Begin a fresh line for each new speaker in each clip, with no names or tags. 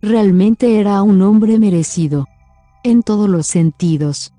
Realmente era un hombre merecido. En todos los sentidos.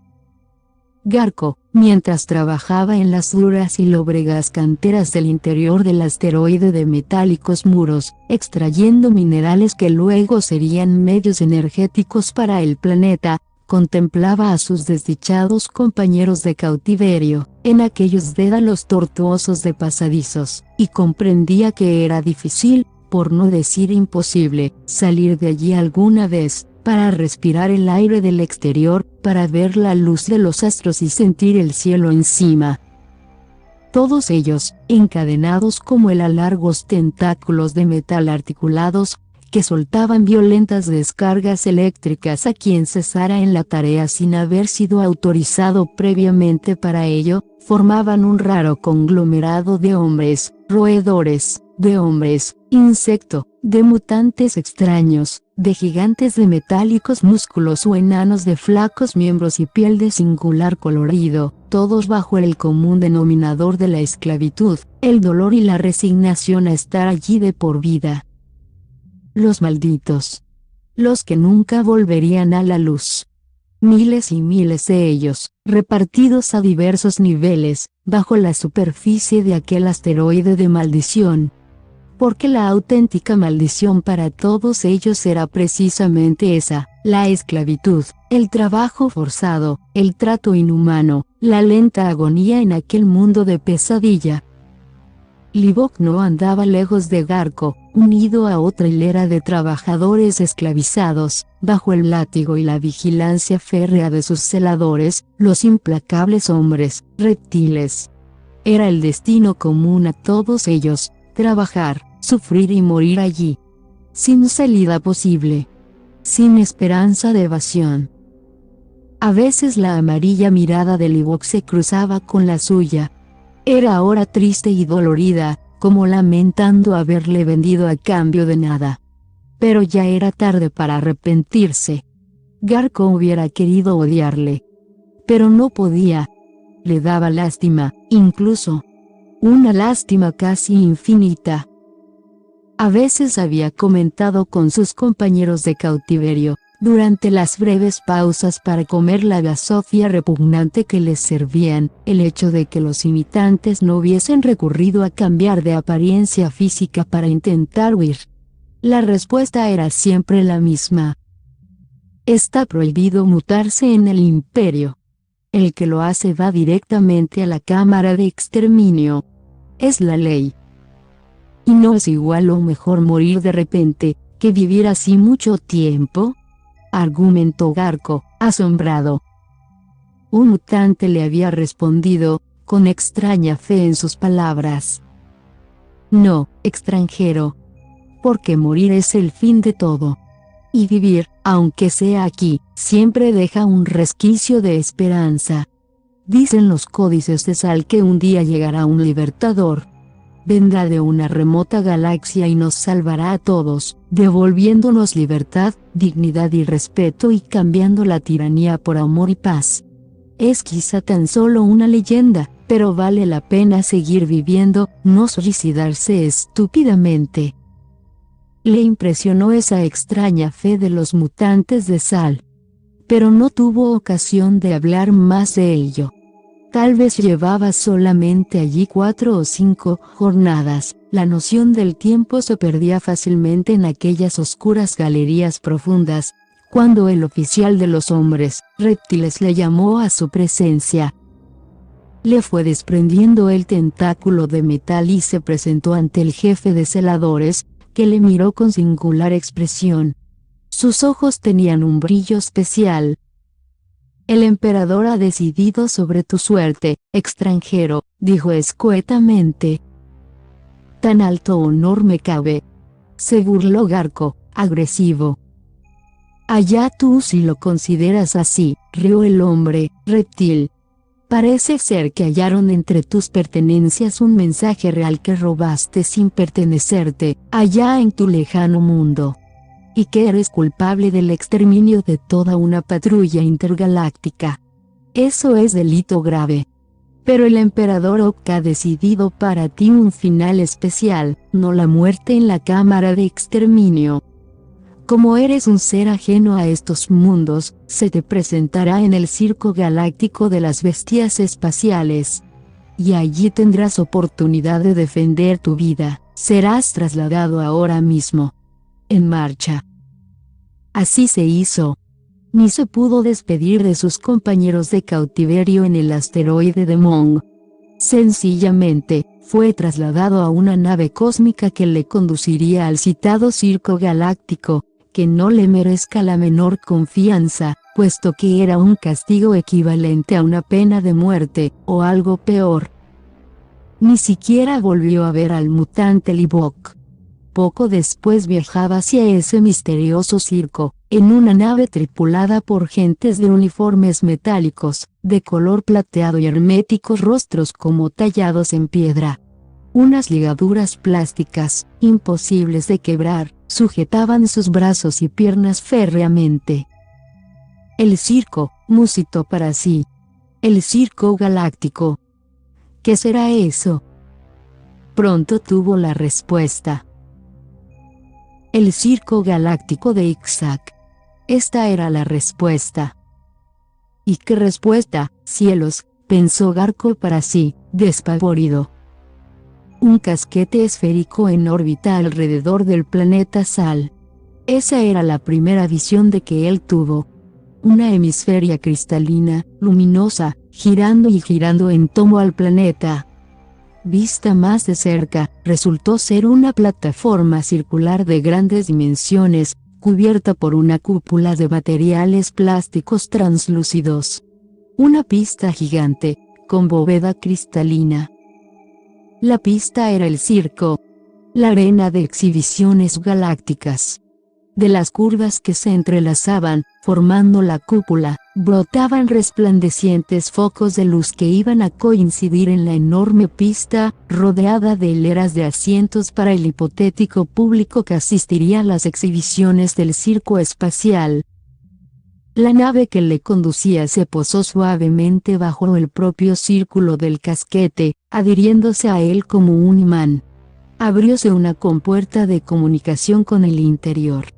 Garco, mientras trabajaba en las duras y lóbregas canteras del interior del asteroide de metálicos muros, extrayendo minerales que luego serían medios energéticos para el planeta, contemplaba a sus desdichados compañeros de cautiverio, en aquellos dédalos tortuosos de pasadizos, y comprendía que era difícil, por no decir imposible, salir de allí alguna vez, para respirar el aire del exterior, para ver la luz de los astros y sentir el cielo encima. Todos ellos, encadenados como a largos tentáculos de metal articulados, que soltaban violentas descargas eléctricas a quien cesara en la tarea sin haber sido autorizado previamente para ello, formaban un raro conglomerado de hombres, roedores, de hombres, insecto, de mutantes extraños, de gigantes de metálicos músculos o enanos de flacos miembros y piel de singular colorido, todos bajo el común denominador de la esclavitud, el dolor y la resignación a estar allí de por vida. Los malditos. Los que nunca volverían a la luz. Miles y miles de ellos, repartidos a diversos niveles, bajo la superficie de aquel asteroide de maldición. Porque la auténtica maldición para todos ellos era precisamente esa, la esclavitud, el trabajo forzado, el trato inhumano, la lenta agonía en aquel mundo de pesadilla. Livok no andaba lejos de Garco, unido a otra hilera de trabajadores esclavizados, bajo el látigo y la vigilancia férrea de sus celadores, los implacables hombres, reptiles. Era el destino común a todos ellos, trabajar, sufrir y morir allí. Sin salida posible. Sin esperanza de evasión. A veces la amarilla mirada de Livok se cruzaba con la suya. Era ahora triste y dolorida, como lamentando haberle vendido a cambio de nada. Pero ya era tarde para arrepentirse. Garco hubiera querido odiarle. Pero no podía. Le daba lástima, incluso. Una lástima casi infinita. A veces había comentado con sus compañeros de cautiverio, durante las breves pausas para comer la basofia repugnante que les servían, el hecho de que los imitantes no hubiesen recurrido a cambiar de apariencia física para intentar huir. La respuesta era siempre la misma. Está prohibido mutarse en el imperio. El que lo hace va directamente a la cámara de exterminio. Es la ley. ¿Y no es igual o mejor morir de repente, que vivir así mucho tiempo? Argumentó Garco, asombrado. Un mutante le había respondido, con extraña fe en sus palabras. No, extranjero. Porque morir es el fin de todo. Y vivir, aunque sea aquí, siempre deja un resquicio de esperanza. Dicen los códices de sal que un día llegará un libertador. Vendrá de una remota galaxia y nos salvará a todos, devolviéndonos libertad, dignidad y respeto y cambiando la tiranía por amor y paz. Es quizá tan solo una leyenda, pero vale la pena seguir viviendo, no suicidarse estúpidamente. Le impresionó esa extraña fe de los mutantes de sal. Pero no tuvo ocasión de hablar más de ello. Tal vez llevaba solamente allí 4 o 5 jornadas, la noción del tiempo se perdía fácilmente en aquellas oscuras galerías profundas, cuando el oficial de los hombres, reptiles le llamó a su presencia. Le fue desprendiendo el tentáculo de metal y se presentó ante el jefe de celadores, que le miró con singular expresión. Sus ojos tenían un brillo especial. El emperador ha decidido sobre tu suerte, extranjero, dijo escuetamente. Tan alto honor me cabe. Se burló Garco, agresivo. Allá tú si lo consideras así, rió el hombre, reptil. Parece ser que hallaron entre tus pertenencias un mensaje real que robaste sin pertenecerte, allá en tu lejano mundo. Y que eres culpable del exterminio de toda una patrulla intergaláctica. Eso es delito grave. Pero el emperador Ock ha decidido para ti un final especial, no la muerte en la cámara de exterminio. Como eres un ser ajeno a estos mundos, se te presentará en el circo galáctico de las bestias espaciales. Y allí tendrás oportunidad de defender tu vida. Serás trasladado ahora mismo. En marcha. Así se hizo. Ni se pudo despedir de sus compañeros de cautiverio en el asteroide de Mong. Sencillamente, fue trasladado a una nave cósmica que le conduciría al citado circo galáctico, que no le merezca la menor confianza, puesto que era un castigo equivalente a una pena de muerte, o algo peor. Ni siquiera volvió a ver al mutante Livok. Poco después viajaba hacia ese misterioso circo, en una nave tripulada por gentes de uniformes metálicos, de color plateado y herméticos rostros como tallados en piedra. Unas ligaduras plásticas, imposibles de quebrar, sujetaban sus brazos y piernas férreamente. El circo, musitó para sí. El circo galáctico. ¿Qué será eso? Pronto tuvo la respuesta. El circo galáctico de Ixac. Esta era la respuesta. ¿Y qué respuesta, cielos?, pensó Garco para sí, despavorido. Un casquete esférico en órbita alrededor del planeta Sal. Esa era la primera visión de que él tuvo. Una hemisferia cristalina, luminosa, girando y girando en torno al planeta. Vista más de cerca, resultó ser una plataforma circular de grandes dimensiones, cubierta por una cúpula de materiales plásticos translúcidos. Una pista gigante, con bóveda cristalina. La pista era el circo, la arena de exhibiciones galácticas. De las curvas que se entrelazaban, formando la cúpula, brotaban resplandecientes focos de luz que iban a coincidir en la enorme pista, rodeada de hileras de asientos para el hipotético público que asistiría a las exhibiciones del circo espacial. La nave que le conducía se posó suavemente bajo el propio círculo del casquete, adhiriéndose a él como un imán. Abrióse una compuerta de comunicación con el interior.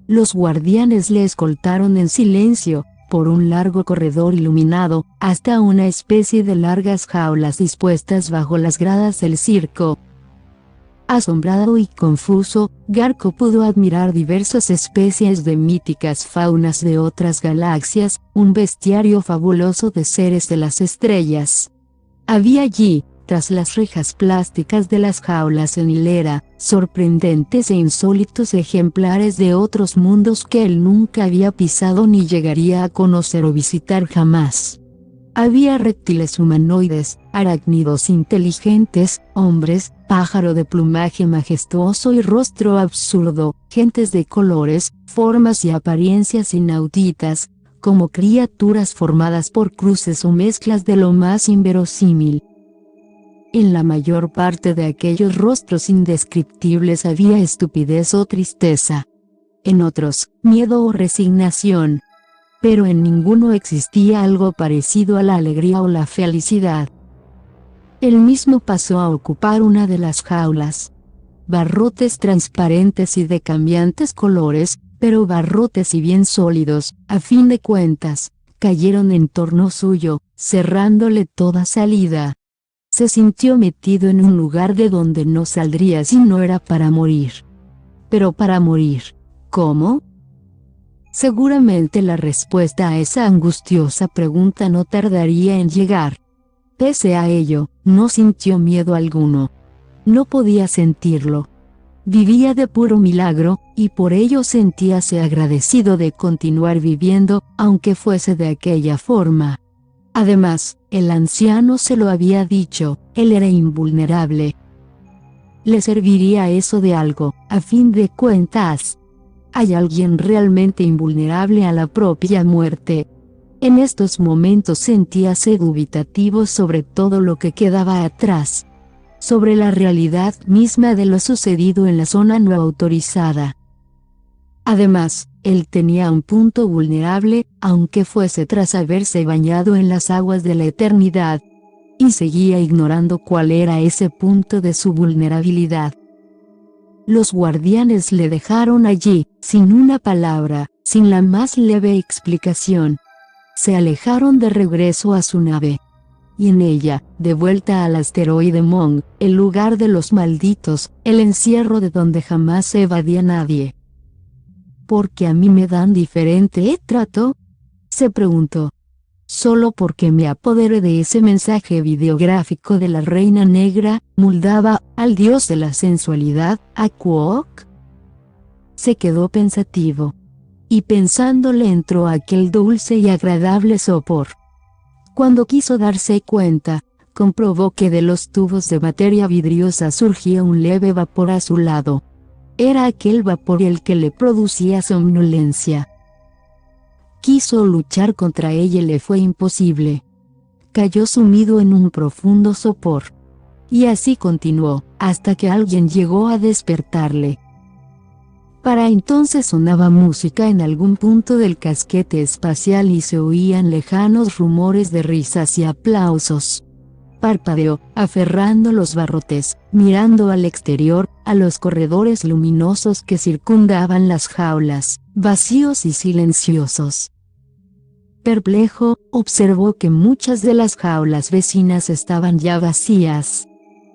Los guardianes le escoltaron en silencio, por un largo corredor iluminado, hasta una especie de largas jaulas dispuestas bajo las gradas del circo. Asombrado y confuso, Garco pudo admirar diversas especies de míticas faunas de otras galaxias, un bestiario fabuloso de seres de las estrellas. Había allí, tras las rejas plásticas de las jaulas en hilera, sorprendentes e insólitos ejemplares de otros mundos que él nunca había pisado ni llegaría a conocer o visitar jamás. Había reptiles humanoides, arácnidos inteligentes, hombres, pájaro de plumaje majestuoso y rostro absurdo, gentes de colores, formas y apariencias inauditas, como criaturas formadas por cruces o mezclas de lo más inverosímil. En la mayor parte de aquellos rostros indescriptibles había estupidez o tristeza. En otros, miedo o resignación. Pero en ninguno existía algo parecido a la alegría o la felicidad. Él mismo pasó a ocupar una de las jaulas. Barrotes transparentes y de cambiantes colores, pero barrotes y bien sólidos, a fin de cuentas, cayeron en torno suyo, cerrándole toda salida. Se sintió metido en un lugar de donde no saldría si no era para morir. Pero para morir, ¿cómo? Seguramente la respuesta a esa angustiosa pregunta no tardaría en llegar. Pese a ello, no sintió miedo alguno. No podía sentirlo. Vivía de puro milagro, y por ello sentíase agradecido de continuar viviendo, aunque fuese de aquella forma. Además, el anciano se lo había dicho, él era invulnerable. ¿Le serviría eso de algo, a fin de cuentas? ¿Hay alguien realmente invulnerable a la propia muerte? En estos momentos sentíase dubitativo sobre todo lo que quedaba atrás. Sobre la realidad misma de lo sucedido en la zona no autorizada. Además, él tenía un punto vulnerable, aunque fuese tras haberse bañado en las aguas de la eternidad. Y seguía ignorando cuál era ese punto de su vulnerabilidad. Los guardianes le dejaron allí, sin una palabra, sin la más leve explicación. Se alejaron de regreso a su nave. Y en ella, de vuelta al asteroide Mong, el lugar de los malditos, el encierro de donde jamás se evadía nadie. ¿Por qué a mí me dan diferente trato?, se preguntó. Solo porque me apoderé de ese mensaje videográfico de la reina negra, Muldava, al dios de la sensualidad, a Quok. Se quedó pensativo. Y pensando le entró aquel dulce y agradable sopor. Cuando quiso darse cuenta, comprobó que de los tubos de materia vidriosa surgía un leve vapor a su lado. Era aquel vapor el que le producía somnolencia. Quiso luchar contra ella y le fue imposible. Cayó sumido en un profundo sopor. Y así continuó, hasta que alguien llegó a despertarle. Para entonces sonaba música en algún punto del casquete espacial y se oían lejanos rumores de risas y aplausos. Parpadeó, aferrando los barrotes, mirando al exterior, a los corredores luminosos que circundaban las jaulas, vacíos y silenciosos. Perplejo, observó que muchas de las jaulas vecinas estaban ya vacías.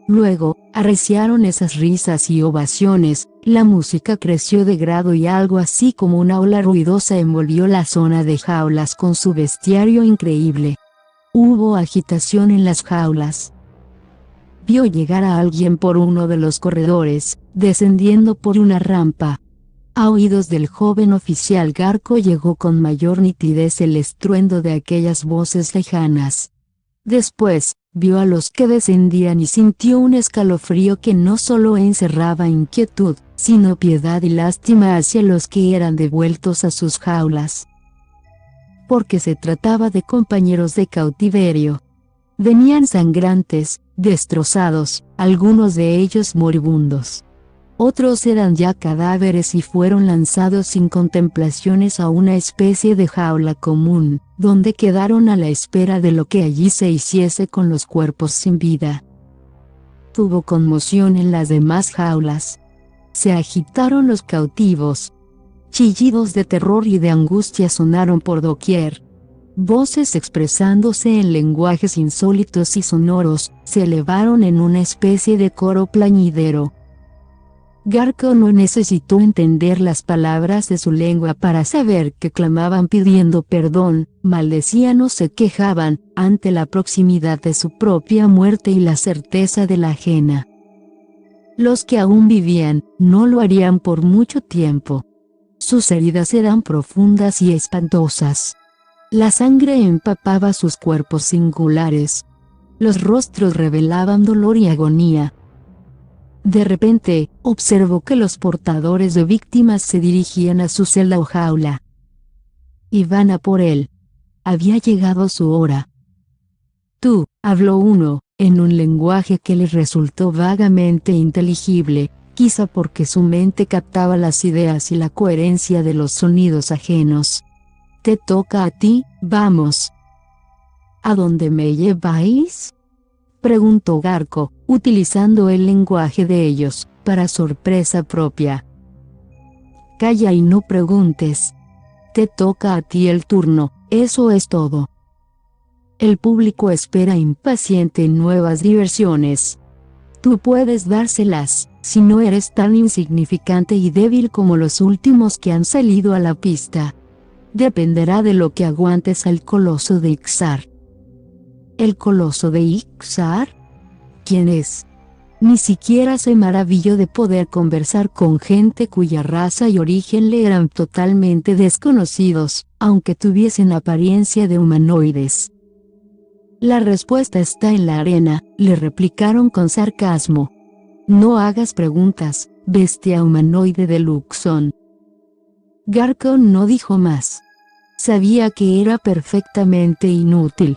Luego, arreciaron esas risas y ovaciones, la música creció de grado y algo así como una ola ruidosa envolvió la zona de jaulas con su bestiario increíble. Hubo agitación en las jaulas. Vio llegar a alguien por uno de los corredores, descendiendo por una rampa. A oídos del joven oficial Garco llegó con mayor nitidez el estruendo de aquellas voces lejanas. Después, vio a los que descendían y sintió un escalofrío que no solo encerraba inquietud, sino piedad y lástima hacia los que eran devueltos a sus jaulas. Porque se trataba de compañeros de cautiverio. Venían sangrantes, destrozados, algunos de ellos moribundos. Otros eran ya cadáveres y fueron lanzados sin contemplaciones a una especie de jaula común, donde quedaron a la espera de lo que allí se hiciese con los cuerpos sin vida. Tuvo conmoción en las demás jaulas. Se agitaron los cautivos. Chillidos de terror y de angustia sonaron por doquier. Voces expresándose en lenguajes insólitos y sonoros, se elevaron en una especie de coro plañidero. Garco no necesitó entender las palabras de su lengua para saber que clamaban pidiendo perdón, maldecían o se quejaban, ante la proximidad de su propia muerte y la certeza de la ajena. Los que aún vivían, no lo harían por mucho tiempo. Sus heridas eran profundas y espantosas. La sangre empapaba sus cuerpos singulares. Los rostros revelaban dolor y agonía. De repente, observó que los portadores de víctimas se dirigían a su celda o jaula. Iban a por él. Había llegado su hora. Tú, habló uno, en un lenguaje que le resultó vagamente inteligible, quizá porque su mente captaba las ideas y la coherencia de los sonidos ajenos. Te toca a ti, vamos. ¿A dónde me lleváis?, preguntó Garco, utilizando el lenguaje de ellos, para sorpresa propia. Calla y no preguntes. Te toca a ti el turno, eso es todo. El público espera impaciente nuevas diversiones. Tú puedes dárselas, si no eres tan insignificante y débil como los últimos que han salido a la pista. Dependerá de lo que aguantes al coloso de Ixar. ¿El coloso de Ixar? ¿Quién es? Ni siquiera se maravilló de poder conversar con gente cuya raza y origen le eran totalmente desconocidos, aunque tuviesen apariencia de humanoides. La respuesta está en la arena, le replicaron con sarcasmo. No hagas preguntas, bestia humanoide de Luxon. Garco no dijo más. Sabía que era perfectamente inútil.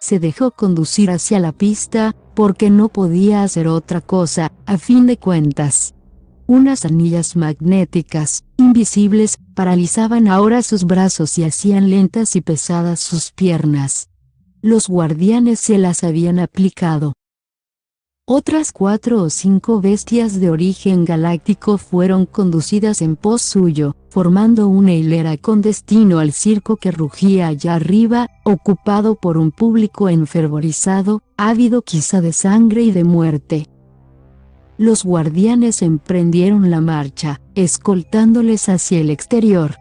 Se dejó conducir hacia la pista, porque no podía hacer otra cosa, a fin de cuentas. Unas anillas magnéticas, invisibles, paralizaban ahora sus brazos y hacían lentas y pesadas sus piernas. Los guardianes se las habían aplicado. Otras 4 o 5 bestias de origen galáctico fueron conducidas en pos suyo, formando una hilera con destino al circo que rugía allá arriba, ocupado por un público enfervorizado, ávido quizá de sangre y de muerte. Los guardianes emprendieron la marcha, escoltándoles hacia el exterior.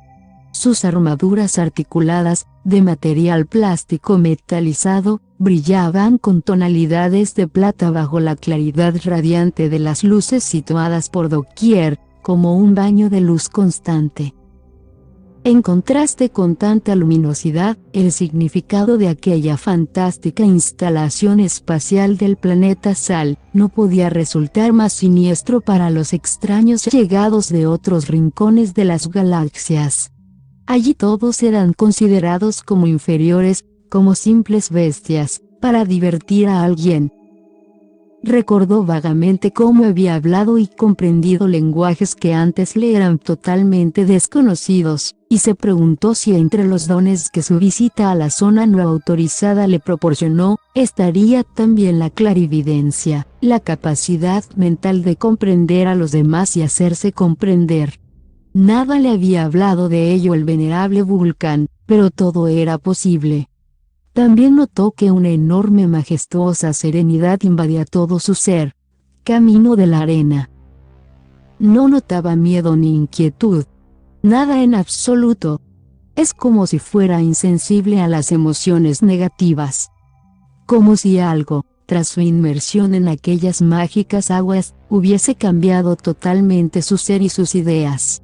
Sus armaduras articuladas, de material plástico metalizado, brillaban con tonalidades de plata bajo la claridad radiante de las luces situadas por doquier, como un baño de luz constante. En contraste con tanta luminosidad, el significado de aquella fantástica instalación espacial del planeta Sal no podía resultar más siniestro para los extraños llegados de otros rincones de las galaxias. Allí todos eran considerados como inferiores, como simples bestias, para divertir a alguien. Recordó vagamente cómo había hablado y comprendido lenguajes que antes le eran totalmente desconocidos, y se preguntó si entre los dones que su visita a la zona no autorizada le proporcionó, estaría también la clarividencia, la capacidad mental de comprender a los demás y hacerse comprender. Nada le había hablado de ello el venerable Vulcan, pero todo era posible. También notó que una enorme majestuosa serenidad invadía todo su ser. Camino de la arena. No notaba miedo ni inquietud. Nada en absoluto. Es como si fuera insensible a las emociones negativas. Como si algo, tras su inmersión en aquellas mágicas aguas, hubiese cambiado totalmente su ser y sus ideas.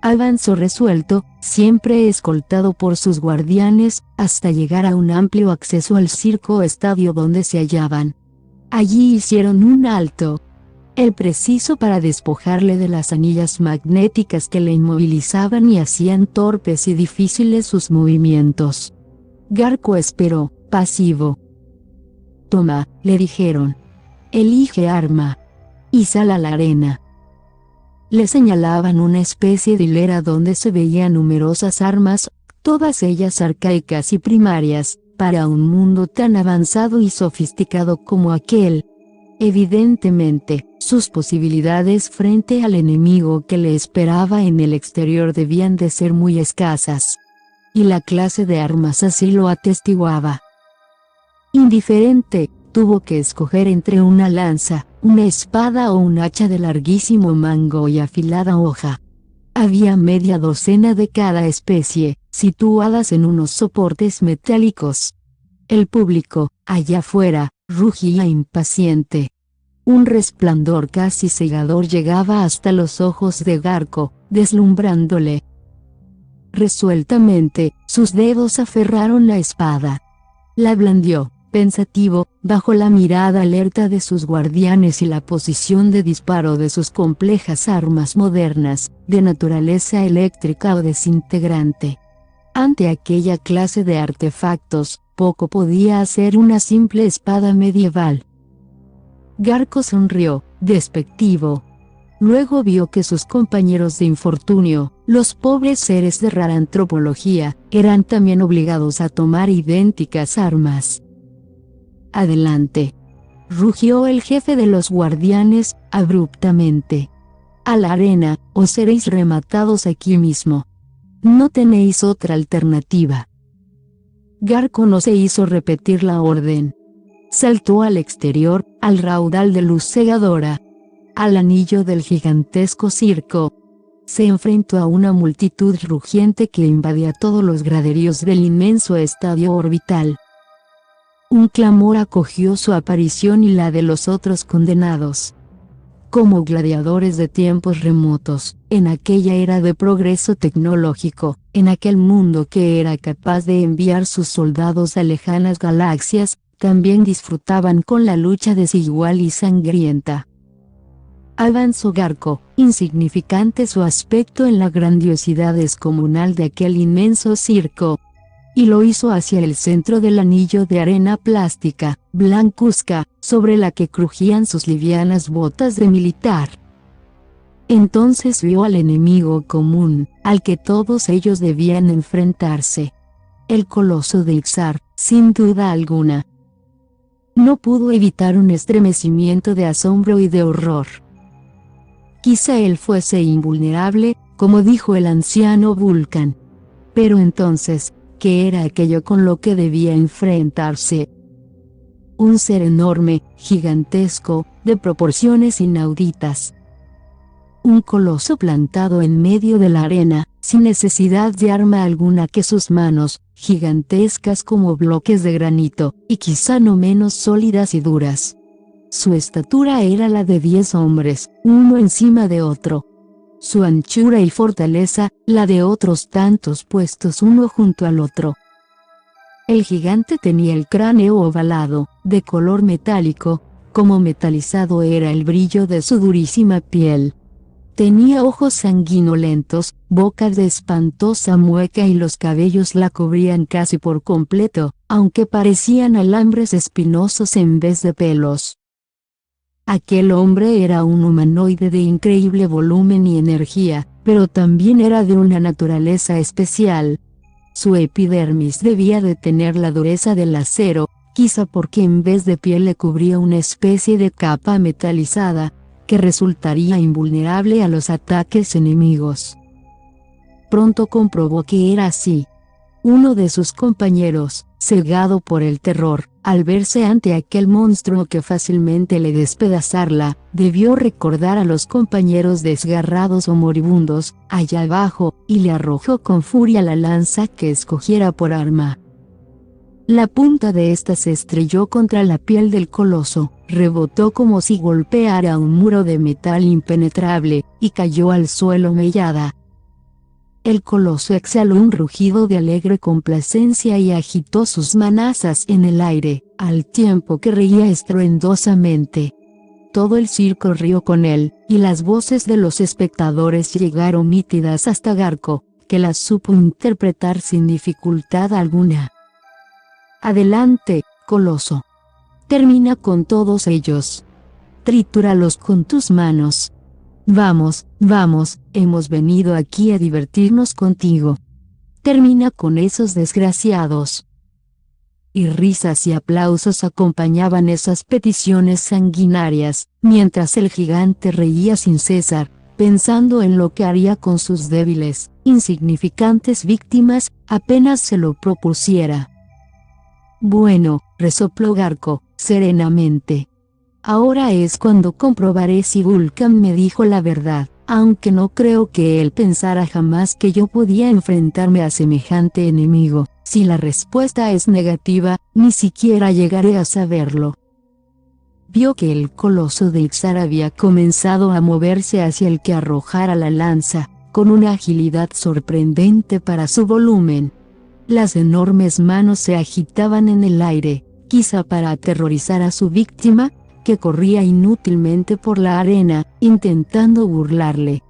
Avanzó resuelto, siempre escoltado por sus guardianes, hasta llegar a un amplio acceso al circo-estadio donde se hallaban. Allí hicieron un alto, el preciso para despojarle de las anillas magnéticas que le inmovilizaban y hacían torpes y difíciles sus movimientos. Garco esperó, pasivo. «Toma», le dijeron. «Elige arma. Y sal a la arena». Le señalaban una especie de hilera donde se veían numerosas armas, todas ellas arcaicas y primarias, para un mundo tan avanzado y sofisticado como aquel. Evidentemente, sus posibilidades frente al enemigo que le esperaba en el exterior debían de ser muy escasas. Y la clase de armas así lo atestiguaba. Indiferente, tuvo que escoger entre una lanza, una espada o un hacha de larguísimo mango y afilada hoja. Había media docena de cada especie, situadas en unos soportes metálicos. El público, allá afuera, rugía impaciente. Un resplandor casi cegador llegaba hasta los ojos de Garco, deslumbrándole. Resueltamente, sus dedos aferraron la espada. La blandió, pensativo, bajo la mirada alerta de sus guardianes y la posición de disparo de sus complejas armas modernas, de naturaleza eléctrica o desintegrante. Ante aquella clase de artefactos, poco podía hacer una simple espada medieval. Garco sonrió, despectivo. Luego vio que sus compañeros de infortunio, los pobres seres de rara antropología, eran también obligados a tomar idénticas armas. «Adelante», rugió el jefe de los guardianes, abruptamente. «A la arena, o seréis rematados aquí mismo. No tenéis otra alternativa». Garco no se hizo repetir la orden. Saltó al exterior, al raudal de luz cegadora, al anillo del gigantesco circo. Se enfrentó a una multitud rugiente que invadía todos los graderíos del inmenso estadio orbital. Un clamor acogió su aparición y la de los otros condenados. Como gladiadores de tiempos remotos, en aquella era de progreso tecnológico, en aquel mundo que era capaz de enviar sus soldados a lejanas galaxias, también disfrutaban con la lucha desigual y sangrienta. Avanzó Garco, insignificante su aspecto en la grandiosidad descomunal de aquel inmenso circo. Y lo hizo hacia el centro del anillo de arena plástica, blancuzca, sobre la que crujían sus livianas botas de militar. Entonces vio al enemigo común, al que todos ellos debían enfrentarse. El coloso de Ixar, sin duda alguna. no pudo evitar un estremecimiento de asombro y de horror. Quizá él fuese invulnerable, como dijo el anciano Vulcan. Pero entonces, ¿qué era aquello con lo que debía enfrentarse? Un ser enorme, gigantesco, de proporciones inauditas. Un coloso plantado en medio de la arena, sin necesidad de arma alguna que sus manos, gigantescas como bloques de granito, y quizá no menos sólidas y duras. Su estatura era la de 10 hombres, uno encima de otro. Su anchura y fortaleza, la de otros tantos puestos uno junto al otro. El gigante tenía el cráneo ovalado, de color metálico, como metalizado era el brillo de su durísima piel. Tenía ojos sanguinolentos, boca de espantosa mueca y los cabellos la cubrían casi por completo, aunque parecían alambres espinosos en vez de pelos. Aquel hombre era un humanoide de increíble volumen y energía, pero también era de una naturaleza especial. Su epidermis debía de tener la dureza del acero, quizá porque en vez de piel le cubría una especie de capa metalizada, que resultaría invulnerable a los ataques enemigos. Pronto comprobó que era así. Uno de sus compañeros, cegado por el terror, al verse ante aquel monstruo que fácilmente le despedazarla, debió recordar a los compañeros desgarrados o moribundos, allá abajo, y le arrojó con furia la lanza que escogiera por arma. La punta de ésta se estrelló contra la piel del coloso, rebotó como si golpeara un muro de metal impenetrable, y cayó al suelo mellada. El coloso exhaló un rugido de alegre complacencia y agitó sus manazas en el aire, al tiempo que reía estruendosamente. Todo el circo rió con él, y las voces de los espectadores llegaron nítidas hasta Garco, que las supo interpretar sin dificultad alguna. Adelante, coloso. Termina con todos ellos. Tritúralos con tus manos. Vamos, vamos, hemos venido aquí a divertirnos contigo. Termina con esos desgraciados. Y risas y aplausos acompañaban esas peticiones sanguinarias, mientras el gigante reía sin cesar, pensando en lo que haría con sus débiles, insignificantes víctimas, apenas se lo propusiera. Bueno, resopló Garco, serenamente. Ahora es cuando comprobaré si Vulcan me dijo la verdad, aunque no creo que él pensara jamás que yo podía enfrentarme a semejante enemigo. Si la respuesta es negativa, ni siquiera llegaré a saberlo. Vio que el coloso de Ixar había comenzado a moverse hacia el que arrojara la lanza, con una agilidad sorprendente para su volumen. Las enormes manos se agitaban en el aire, quizá para aterrorizar a su víctima, que corría inútilmente por la arena, intentando burlarle.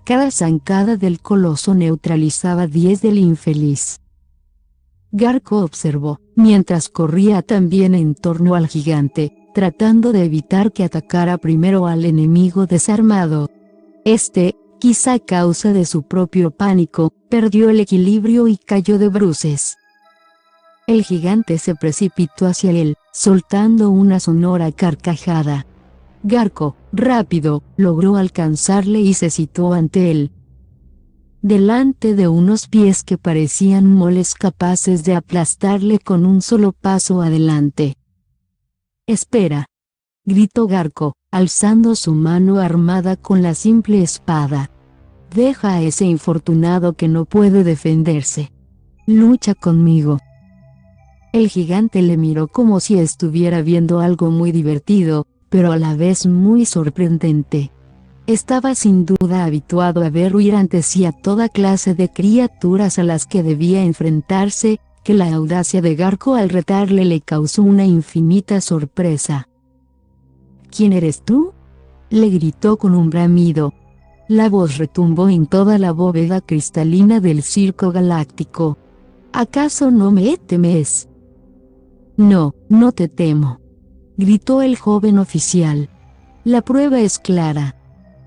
Cada zancada del coloso neutralizaba 10 del infeliz. Garco observó, mientras corría también en torno al gigante, tratando de evitar que atacara primero al enemigo desarmado. Este, quizá a causa de su propio pánico, perdió el equilibrio y cayó de bruces. El gigante se precipitó hacia él, soltando una sonora carcajada. Garco, rápido, logró alcanzarle y se situó ante él, delante de unos pies que parecían moles capaces de aplastarle con un solo paso adelante. «Espera», gritó Garco, alzando su mano armada con la simple espada. «Deja a ese infortunado que no puede defenderse. Lucha conmigo». El gigante le miró como si estuviera viendo algo muy divertido, pero a la vez muy sorprendente. Estaba sin duda habituado a ver huir ante sí a toda clase de criaturas a las que debía enfrentarse, que la audacia de Garco al retarle le causó una infinita sorpresa. «¿Quién eres tú?», le gritó con un bramido. La voz retumbó en toda la bóveda cristalina del circo galáctico. «¿Acaso no me temes?». «No, no te temo», gritó el joven oficial. «La prueba es clara.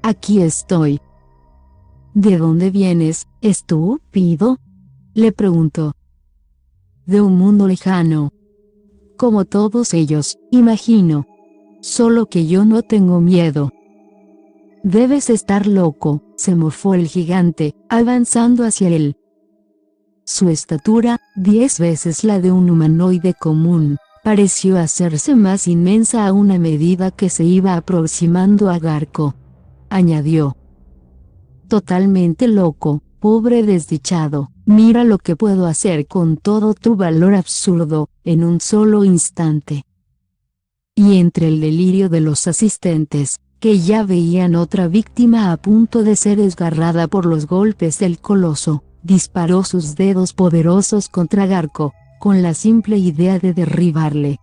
Aquí estoy». «¿De dónde vienes, estúpido?», le preguntó. «De un mundo lejano». como todos ellos, imagino. Solo que yo no tengo miedo. Debes estar loco, se mofó el gigante, avanzando hacia él. Su estatura, 10 veces la de un humanoide común, pareció hacerse más inmensa a una medida que se iba aproximando a Garco. Añadió. Totalmente loco, pobre desdichado, mira lo que puedo hacer con todo tu valor absurdo, en un solo instante. Y entre el delirio de los asistentes, que ya veían otra víctima a punto de ser desgarrada por los golpes del coloso, disparó sus dedos poderosos contra Garco, con la simple idea de derribarle.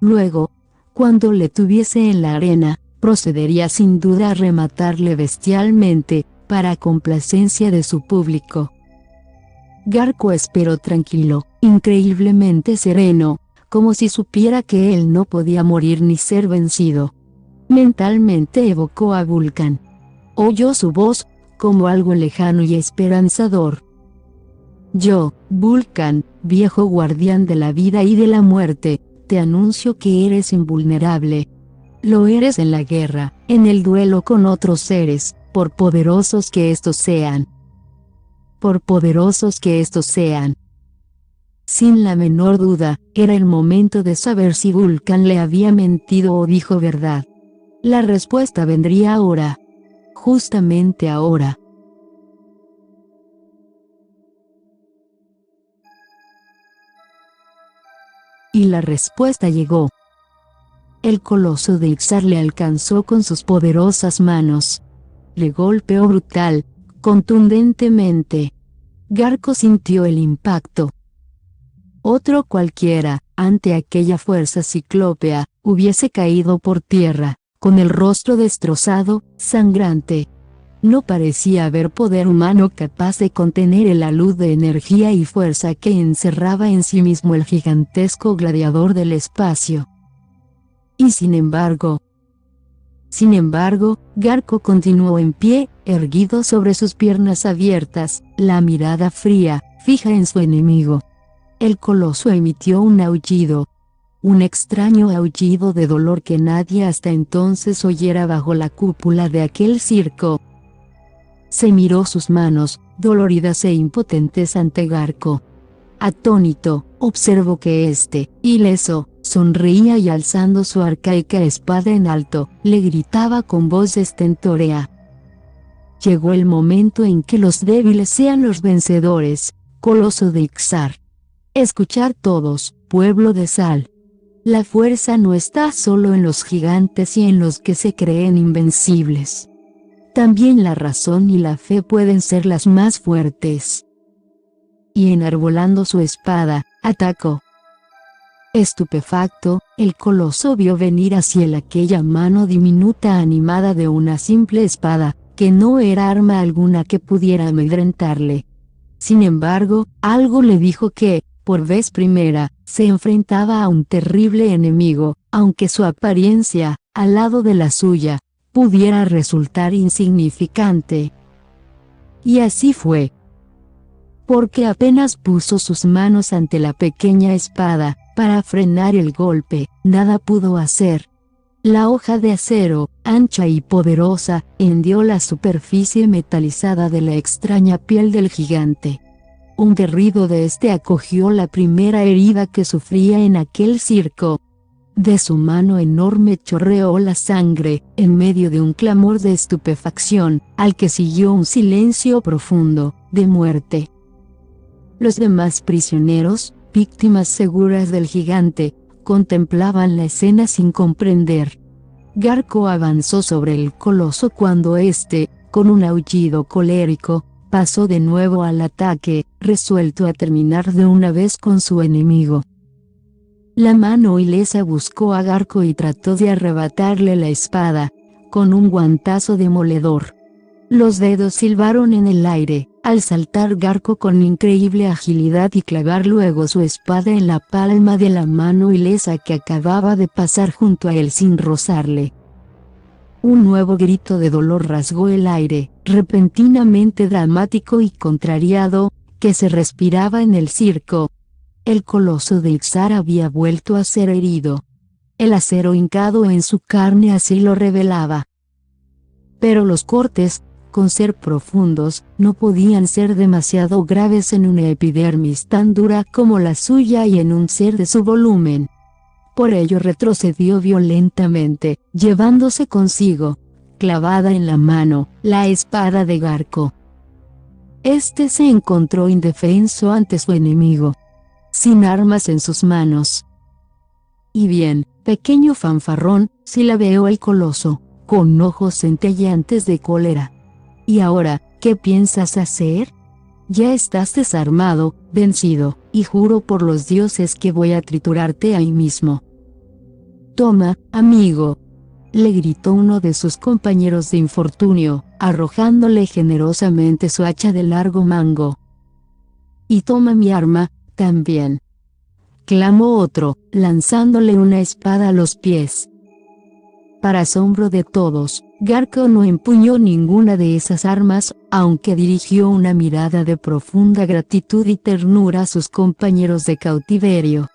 Luego, cuando le tuviese en la arena, procedería sin duda a rematarle bestialmente, para complacencia de su público. Garco esperó tranquilo, increíblemente sereno, como si supiera que él no podía morir ni ser vencido. Mentalmente evocó a Vulcan. Oyó su voz, como algo lejano y esperanzador. Yo, Vulcan, viejo guardián de la vida y de la muerte, te anuncio que eres invulnerable. Lo eres en la guerra, en el duelo con otros seres, por poderosos que estos sean. Por poderosos que estos sean. Sin la menor duda, era el momento de saber si Vulcan le había mentido o dijo verdad. La respuesta vendría ahora. Justamente ahora. Y la respuesta llegó. El coloso de Ixar le alcanzó con sus poderosas manos. Le golpeó brutal, contundentemente. Garco sintió el impacto. Otro cualquiera, ante aquella fuerza ciclópea, hubiese caído por tierra, con el rostro destrozado, sangrante. No parecía haber poder humano capaz de contener el alud de energía y fuerza que encerraba en sí mismo el gigantesco gladiador del espacio. Y sin embargo, Garco continuó en pie, erguido sobre sus piernas abiertas, la mirada fría, fija en su enemigo. El coloso emitió un aullido. Un extraño aullido de dolor que nadie hasta entonces oyera bajo la cúpula de aquel circo. Se miró sus manos, doloridas e impotentes ante Garco. Atónito, observó que éste, ileso, sonreía y alzando su arcaica espada en alto, le gritaba con voz estentórea. Llegó el momento en que los débiles sean los vencedores, coloso de Ixar. Escuchad todos, pueblo de Sal. La fuerza no está solo en los gigantes y en los que se creen invencibles. También la razón y la fe pueden ser las más fuertes. Y enarbolando su espada, atacó. Estupefacto, el coloso vio venir hacia él aquella mano diminuta animada de una simple espada, que no era arma alguna que pudiera amedrentarle. Sin embargo, algo le dijo que, por vez primera, se enfrentaba a un terrible enemigo, aunque su apariencia, al lado de la suya, pudiera resultar insignificante. Y así fue. Porque apenas puso sus manos ante la pequeña espada, para frenar el golpe, nada pudo hacer. La hoja de acero, ancha y poderosa, hendió la superficie metalizada de la extraña piel del gigante. Un derrido de este acogió la primera herida que sufría en aquel circo. De su mano enorme chorreó la sangre, en medio de un clamor de estupefacción, al que siguió un silencio profundo, de muerte. Los demás prisioneros, víctimas seguras del gigante, contemplaban la escena sin comprender. Garco avanzó sobre el coloso cuando éste, con un aullido colérico, pasó de nuevo al ataque, resuelto a terminar de una vez con su enemigo. La mano ilesa buscó a Garco y trató de arrebatarle la espada, con un guantazo demoledor. Los dedos silbaron en el aire, al saltar Garco con increíble agilidad y clavar luego su espada en la palma de la mano ilesa que acababa de pasar junto a él sin rozarle. Un nuevo grito de dolor rasgó el aire, repentinamente dramático y contrariado, que se respiraba en el circo. El coloso de Ixar había vuelto a ser herido. El acero hincado en su carne así lo revelaba. Pero los cortes, con ser profundos, no podían ser demasiado graves en una epidermis tan dura como la suya y en un ser de su volumen. Por ello retrocedió violentamente, llevándose consigo, clavada en la mano, la espada de Garco. Este se encontró indefenso ante su enemigo, sin armas en sus manos. Y bien, pequeño fanfarrón, silabeó el coloso, con ojos centelleantes de cólera. ¿Y ahora, qué piensas hacer? Ya estás desarmado, vencido, y juro por los dioses que voy a triturarte ahí mismo. Toma, amigo, le gritó uno de sus compañeros de infortunio, arrojándole generosamente su hacha de largo mango. Y toma mi arma, también, clamó otro, lanzándole una espada a los pies. Para asombro de todos, Garco no empuñó ninguna de esas armas, aunque dirigió una mirada de profunda gratitud y ternura a sus compañeros de cautiverio.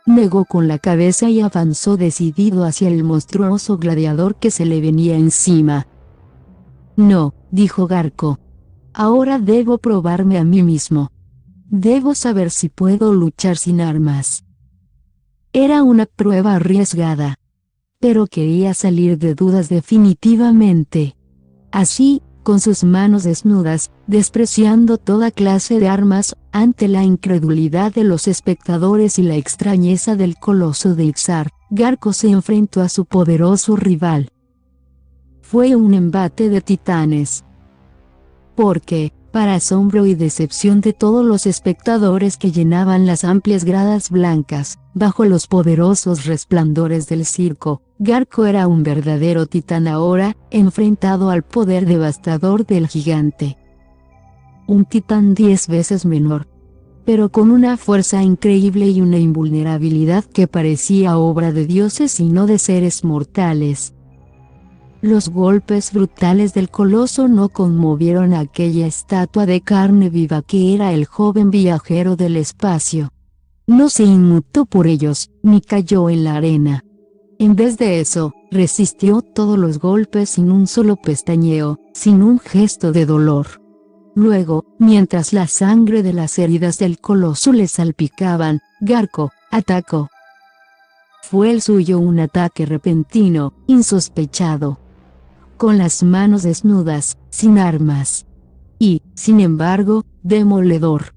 Negó con la cabeza y avanzó decidido hacia el monstruoso gladiador que se le venía encima. No, dijo Garco. Ahora debo probarme a mí mismo. Debo saber si puedo luchar sin armas. Era una prueba arriesgada, pero quería salir de dudas definitivamente. Así, con sus manos desnudas, despreciando toda clase de armas, ante la incredulidad de los espectadores y la extrañeza del coloso de Ixar, Garco se enfrentó a su poderoso rival. Fue un embate de titanes. Porque, para asombro y decepción de todos los espectadores que llenaban las amplias gradas blancas, bajo los poderosos resplandores del circo, Garco era un verdadero titán ahora, enfrentado al poder devastador del gigante. Un titán 10 veces menor, pero con una fuerza increíble y una invulnerabilidad que parecía obra de dioses y no de seres mortales. Los golpes brutales del coloso no conmovieron a aquella estatua de carne viva que era el joven viajero del espacio. No se inmutó por ellos, ni cayó en la arena. En vez de eso, resistió todos los golpes sin un solo pestañeo, sin un gesto de dolor. Luego, mientras la sangre de las heridas del coloso le salpicaban, Garco atacó. Fue el suyo un ataque repentino, insospechado, con las manos desnudas, sin armas. Y, sin embargo, demoledor.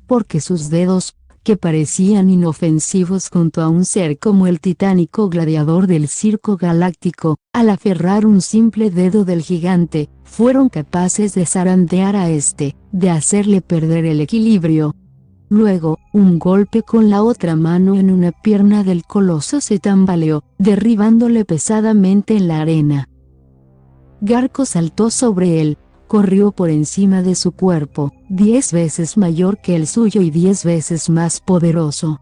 Porque sus dedos, que parecían inofensivos junto a un ser como el titánico gladiador del circo galáctico, al aferrar un simple dedo del gigante, fueron capaces de zarandear a este, de hacerle perder el equilibrio. Luego, un golpe con la otra mano en una pierna del coloso se tambaleó, derribándole pesadamente en la arena. Garco saltó sobre él, corrió por encima de su cuerpo, 10 veces mayor que el suyo y 10 veces más poderoso.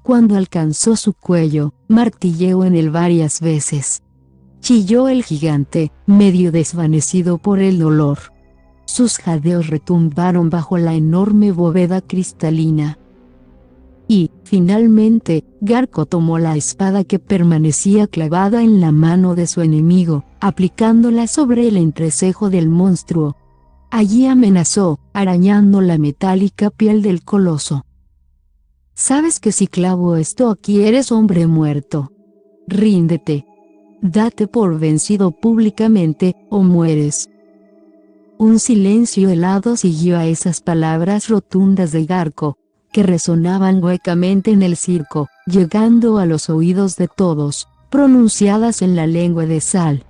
Cuando alcanzó su cuello, martilleó en él varias veces. Chilló el gigante, medio desvanecido por el dolor. Sus jadeos retumbaron bajo la enorme bóveda cristalina. Y, finalmente, Garco tomó la espada que permanecía clavada en la mano de su enemigo, aplicándola sobre el entrecejo del monstruo. Allí amenazó, arañando la metálica piel del coloso. «Sabes que si clavo esto aquí eres hombre muerto. Ríndete. Date por vencido públicamente, o mueres». Un silencio helado siguió a esas palabras rotundas de Garco, que resonaban huecamente en el circo, llegando a los oídos de todos, pronunciadas en la lengua de sal.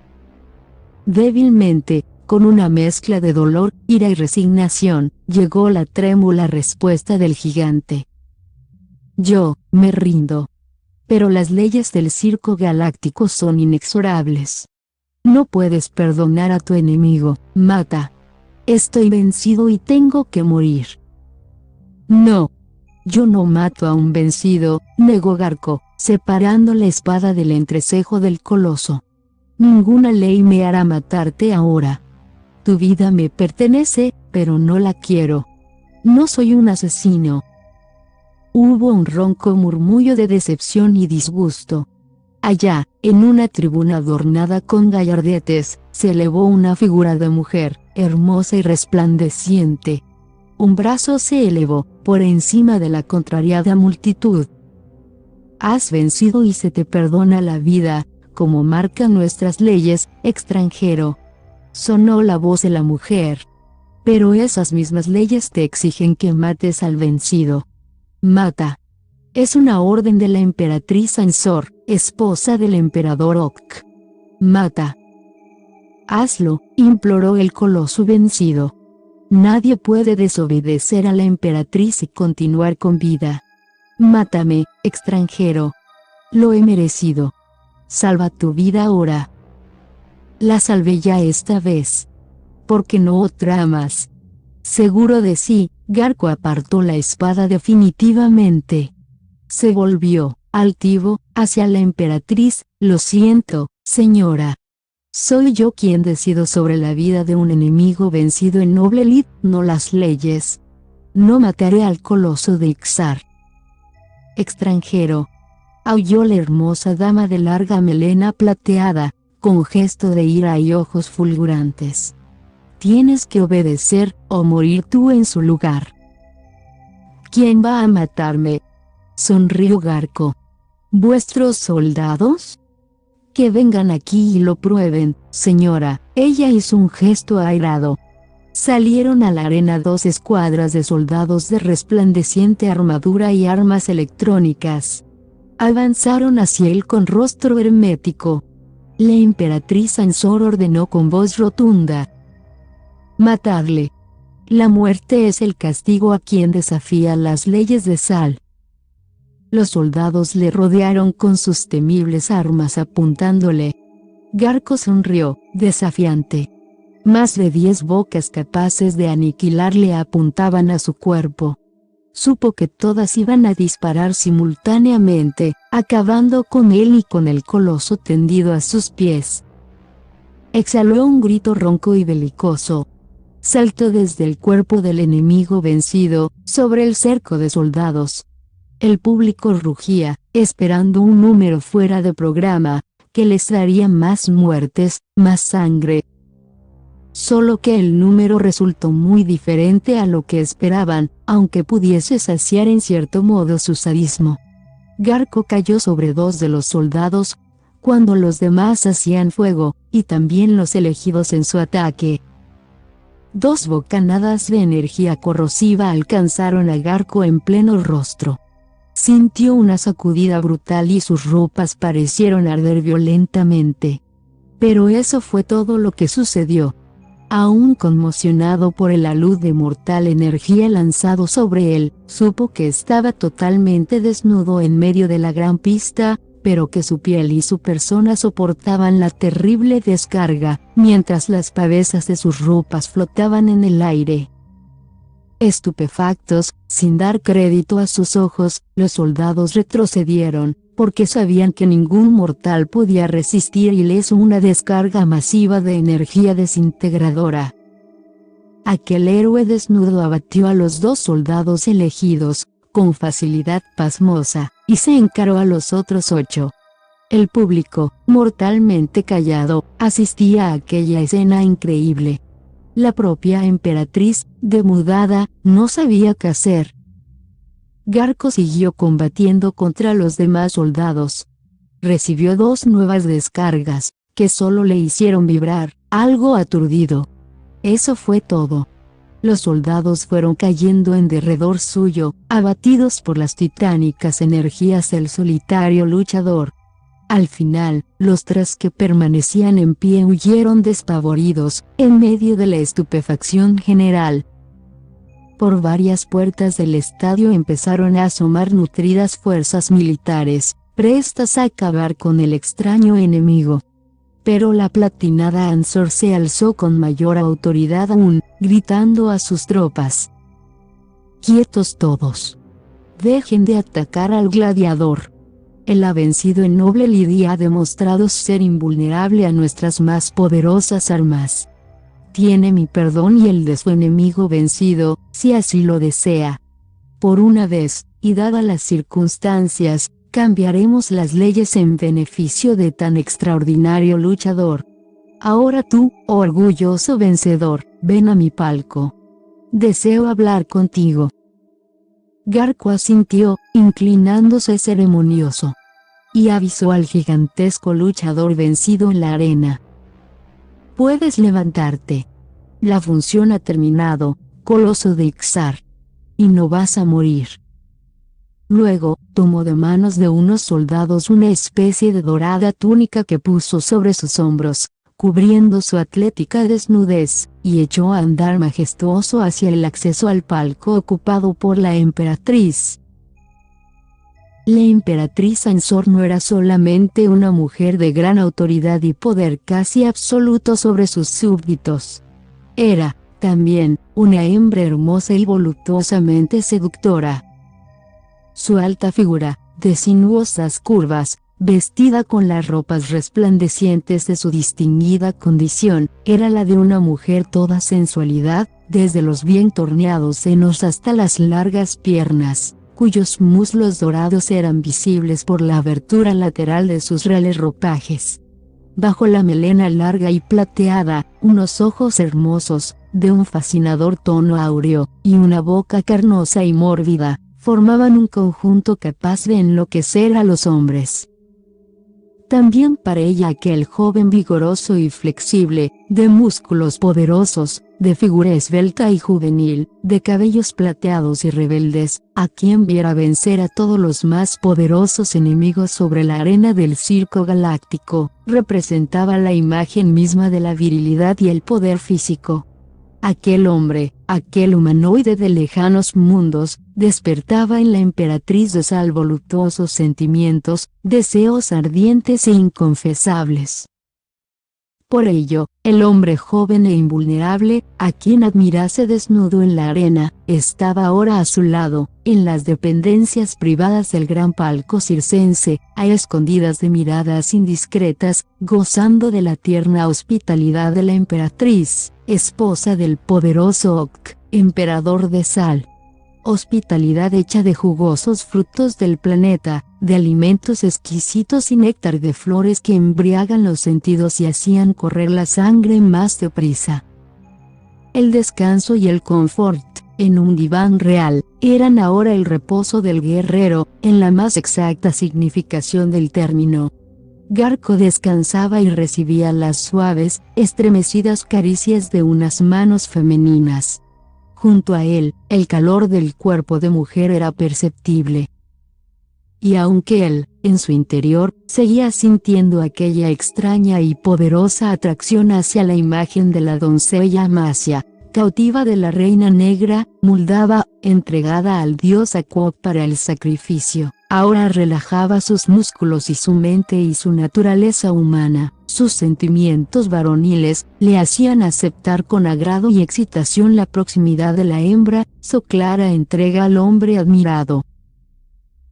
Débilmente, con una mezcla de dolor, ira y resignación, llegó la trémula respuesta del gigante. «Yo, me rindo. Pero las leyes del circo galáctico son inexorables. No puedes perdonar a tu enemigo, mata. Estoy vencido y tengo que morir». «No. Yo no mato a un vencido», negó Garco, separando la espada del entrecejo del coloso. «Ninguna ley me hará matarte ahora. Tu vida me pertenece, pero no la quiero. No soy un asesino». Hubo un ronco murmullo de decepción y disgusto. Allá, en una tribuna adornada con gallardetes, se elevó una figura de mujer, hermosa y resplandeciente. Un brazo se elevó, por encima de la contrariada multitud. Has vencido y se te perdona la vida, como marcan nuestras leyes, extranjero. Sonó la voz de la mujer. Pero esas mismas leyes te exigen que mates al vencido. Mata. Es una orden de la emperatriz Ansor, esposa del emperador Ok. Mata. Hazlo, imploró el coloso vencido. Nadie puede desobedecer a la emperatriz y continuar con vida. Mátame, extranjero. Lo he merecido. Salva tu vida ahora. La salvé ya esta vez. Porque no otra más. Seguro de sí, Garco apartó la espada definitivamente. Se volvió, altivo, hacia la emperatriz. Lo siento, señora. Soy yo quien decido sobre la vida de un enemigo vencido en noble lid, no las leyes. No mataré al coloso de Ixar. Extranjero. Aulló la hermosa dama de larga melena plateada, con gesto de ira y ojos fulgurantes. Tienes que obedecer, o morir tú en su lugar. ¿Quién va a matarme? Sonrió Garco. ¿Vuestros soldados? Que vengan aquí y lo prueben, señora. Ella hizo un gesto airado. Salieron a la arena 2 escuadras de soldados de resplandeciente armadura y armas electrónicas. Avanzaron hacia él con rostro hermético. La emperatriz Ansor ordenó con voz rotunda: matadle. La muerte es el castigo a quien desafía las leyes de Sal. Los soldados le rodearon con sus temibles armas apuntándole. Garco sonrió, desafiante. Más de 10 bocas capaces de aniquilarle apuntaban a su cuerpo. Supo que todas iban a disparar simultáneamente, acabando con él y con el coloso tendido a sus pies. Exhaló un grito ronco y belicoso. Saltó desde el cuerpo del enemigo vencido, sobre el cerco de soldados. El público rugía, esperando un número fuera de programa, que les daría más muertes, más sangre. Solo que el número resultó muy diferente a lo que esperaban, aunque pudiese saciar en cierto modo su sadismo. Garco cayó sobre 2 de los soldados, cuando los demás hacían fuego, y también los elegidos en su ataque. 2 bocanadas de energía corrosiva alcanzaron a Garco en pleno rostro. Sintió una sacudida brutal y sus ropas parecieron arder violentamente. Pero eso fue todo lo que sucedió. Aún conmocionado por el alud de mortal energía lanzado sobre él, supo que estaba totalmente desnudo en medio de la gran pista, pero que su piel y su persona soportaban la terrible descarga, mientras las pavesas de sus ropas flotaban en el aire. Estupefactos, sin dar crédito a sus ojos, los soldados retrocedieron, porque sabían que ningún mortal podía resistirles una descarga masiva de energía desintegradora. Aquel héroe desnudo abatió a los 2 soldados elegidos, con facilidad pasmosa, y se encaró a los otros 8. El público, mortalmente callado, asistía a aquella escena increíble. La propia emperatriz, demudada, no sabía qué hacer. Garco siguió combatiendo contra los demás soldados. Recibió 2 nuevas descargas, que solo le hicieron vibrar, algo aturdido. Eso fue todo. Los soldados fueron cayendo en derredor suyo, abatidos por las titánicas energías del solitario luchador. Al final, los 3 que permanecían en pie huyeron despavoridos, en medio de la estupefacción general. Por varias puertas del estadio empezaron a asomar nutridas fuerzas militares, prestas a acabar con el extraño enemigo. Pero la platinada Ansor se alzó con mayor autoridad aún, gritando a sus tropas: «¡Quietos todos! Dejen de atacar al gladiador. Él ha vencido en noble lid y ha demostrado ser invulnerable a nuestras más poderosas armas. Tiene mi perdón y el de su enemigo vencido, si así lo desea. Por una vez, y dadas las circunstancias, cambiaremos las leyes en beneficio de tan extraordinario luchador. Ahora tú, orgulloso vencedor, ven a mi palco. Deseo hablar contigo. Garco asintió, inclinándose ceremonioso. Y avisó al gigantesco luchador vencido en la arena. Puedes levantarte. La función ha terminado, coloso de Ixar. Y no vas a morir. Luego, tomó de manos de unos soldados una especie de dorada túnica que puso sobre sus hombros, cubriendo su atlética desnudez, y echó a andar majestuoso hacia el acceso al palco ocupado por la emperatriz. La emperatriz Ansor no era solamente una mujer de gran autoridad y poder casi absoluto sobre sus súbditos. Era, también, una hembra hermosa y voluptuosamente seductora. Su alta figura, de sinuosas curvas, vestida con las ropas resplandecientes de su distinguida condición, era la de una mujer toda sensualidad, desde los bien torneados senos hasta las largas piernas, cuyos muslos dorados eran visibles por la abertura lateral de sus reales ropajes. Bajo la melena larga y plateada, unos ojos hermosos, de un fascinador tono áureo, y una boca carnosa y mórbida, formaban un conjunto capaz de enloquecer a los hombres. También para ella aquel joven vigoroso y flexible, de músculos poderosos, de figura esbelta y juvenil, de cabellos plateados y rebeldes, a quien viera vencer a todos los más poderosos enemigos sobre la arena del circo galáctico, representaba la imagen misma de la virilidad y el poder físico. Aquel hombre, aquel humanoide de lejanos mundos, despertaba en la emperatriz de Sal voluptuosos sentimientos, deseos ardientes e inconfesables. Por ello, el hombre joven e invulnerable, a quien admirase desnudo en la arena, estaba ahora a su lado, en las dependencias privadas del gran palco circense, a escondidas de miradas indiscretas, gozando de la tierna hospitalidad de la emperatriz, esposa del poderoso Ock, emperador de Sal. Hospitalidad hecha de jugosos frutos del planeta, de alimentos exquisitos y néctar de flores que embriagan los sentidos y hacían correr la sangre más deprisa. El descanso y el confort, en un diván real, eran ahora el reposo del guerrero, en la más exacta significación del término. Garco descansaba y recibía las suaves, estremecidas caricias de unas manos femeninas. Junto a él, el calor del cuerpo de mujer era perceptible. Y aunque él, en su interior, seguía sintiendo aquella extraña y poderosa atracción hacia la imagen de la doncella Amasia, cautiva de la reina negra, Moldava, entregada al dios Aquoc para el sacrificio, ahora relajaba sus músculos y su mente y su naturaleza humana. Sus sentimientos varoniles le hacían aceptar con agrado y excitación la proximidad de la hembra, su clara entrega al hombre admirado.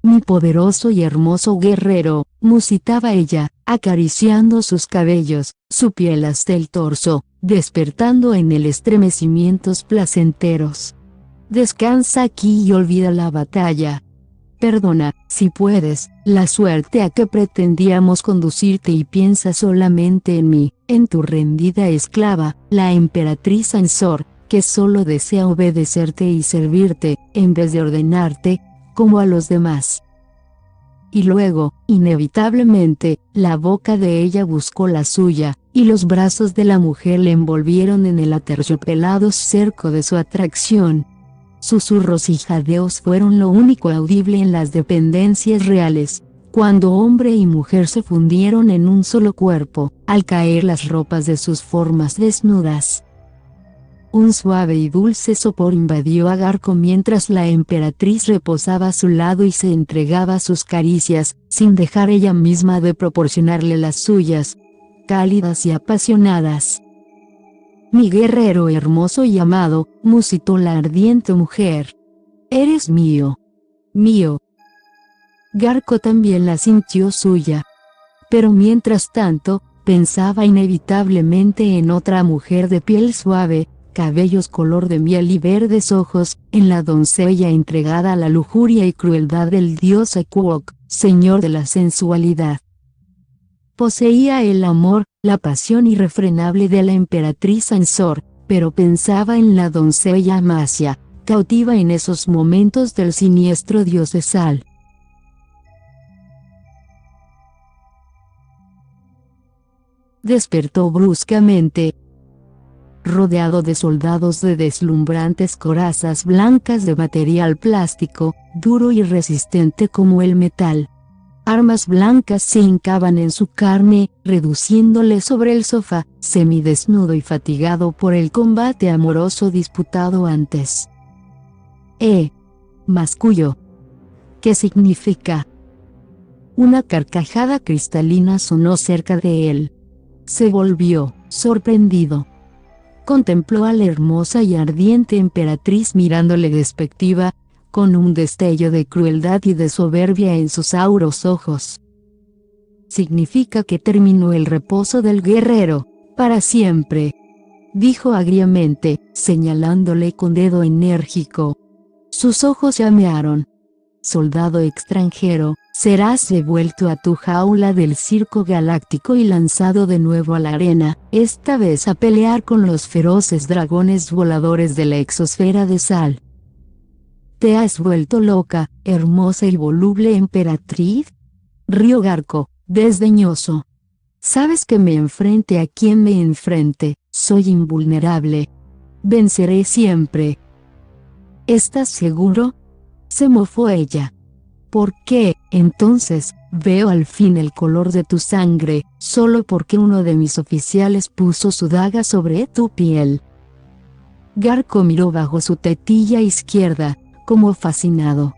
Mi poderoso y hermoso guerrero, musitaba ella, acariciando sus cabellos, su piel hasta el torso, despertando en él estremecimientos placenteros. Descansa aquí y olvida la batalla. Perdona, si puedes, la suerte a que pretendíamos conducirte y piensa solamente en mí, en tu rendida esclava, la emperatriz Ansor, que solo desea obedecerte y servirte, en vez de ordenarte, como a los demás. Y luego, inevitablemente, la boca de ella buscó la suya, y los brazos de la mujer le envolvieron en el aterciopelado cerco de su atracción. Susurros y jadeos fueron lo único audible en las dependencias reales, cuando hombre y mujer se fundieron en un solo cuerpo, al caer las ropas de sus formas desnudas. Un suave y dulce sopor invadió a Garco mientras la emperatriz reposaba a su lado y se entregaba a sus caricias, sin dejar ella misma de proporcionarle las suyas, cálidas y apasionadas. Mi guerrero hermoso y amado, musitó la ardiente mujer. Eres mío. Mío. Garco también la sintió suya. Pero mientras tanto, pensaba inevitablemente en otra mujer de piel suave, cabellos color de miel y verdes ojos, en la doncella entregada a la lujuria y crueldad del dios Ekuok, señor de la sensualidad. Poseía el amor, la pasión irrefrenable de la emperatriz Ansor, pero pensaba en la doncella Amasia, cautiva en esos momentos del siniestro dios de Sal. Despertó bruscamente, rodeado de soldados de deslumbrantes corazas blancas de material plástico, duro y resistente como el metal. Armas blancas se hincaban en su carne, reduciéndole sobre el sofá, semidesnudo y fatigado por el combate amoroso disputado antes. Masculló. ¿Qué significa? Una carcajada cristalina sonó cerca de él. Se volvió, sorprendido. Contempló a la hermosa y ardiente emperatriz mirándole despectiva, con un destello de crueldad y de soberbia en sus auros ojos. Significa que terminó el reposo del guerrero, para siempre, dijo agriamente, señalándole con dedo enérgico. Sus ojos llamearon. Soldado extranjero, serás devuelto a tu jaula del circo galáctico y lanzado de nuevo a la arena, esta vez a pelear con los feroces dragones voladores de la exosfera de Sal. ¿Te has vuelto loca, hermosa y voluble emperatriz? Rió Garco, desdeñoso. Sabes que me enfrente a quien me enfrente, soy invulnerable. Venceré siempre. ¿Estás seguro? Se mofó ella. ¿Por qué, entonces, veo al fin el color de tu sangre, solo porque uno de mis oficiales puso su daga sobre tu piel? Garco miró bajo su tetilla izquierda, como fascinado.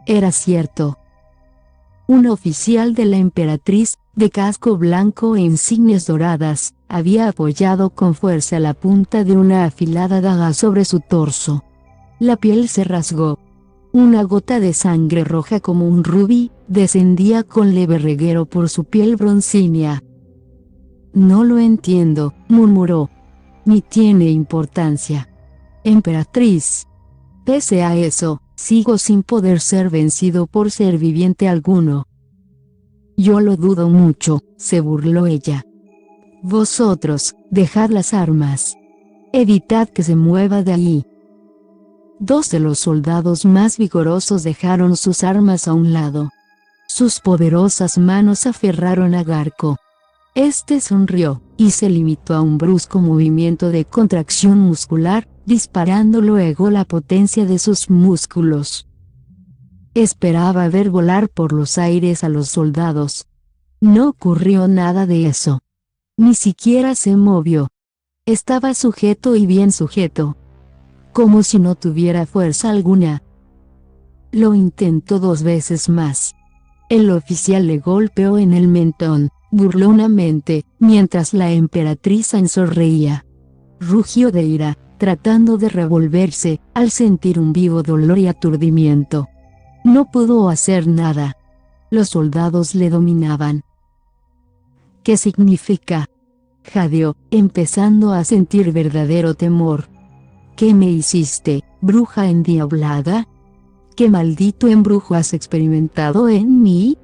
Era cierto. Un oficial de la emperatriz, de casco blanco e insignias doradas, había apoyado con fuerza la punta de una afilada daga sobre su torso. La piel se rasgó. Una gota de sangre roja como un rubí, descendía con leve reguero por su piel broncínea. No lo entiendo, murmuró. Ni tiene importancia. Emperatriz. Pese a eso, sigo sin poder ser vencido por ser viviente alguno. Yo lo dudo mucho, se burló ella. Vosotros, dejad las armas. Evitad que se mueva de ahí. Dos de los soldados más vigorosos dejaron sus armas a un lado. Sus poderosas manos aferraron a Garco. Este sonrió, y se limitó a un brusco movimiento de contracción muscular, disparando luego la potencia de sus músculos. Esperaba ver volar por los aires a los soldados. No ocurrió nada de eso. Ni siquiera se movió. Estaba sujeto y bien sujeto. Como si no tuviera fuerza alguna. Lo intentó 2 veces más. El oficial le golpeó en el mentón, burlonamente, mientras la emperatriz sonreía. Rugió de ira, tratando de revolverse, al sentir un vivo dolor y aturdimiento. No pudo hacer nada. Los soldados le dominaban. ¿Qué significa? Jadeó, empezando a sentir verdadero temor. ¿Qué me hiciste, bruja endiablada? ¿Qué maldito embrujo has experimentado en mí?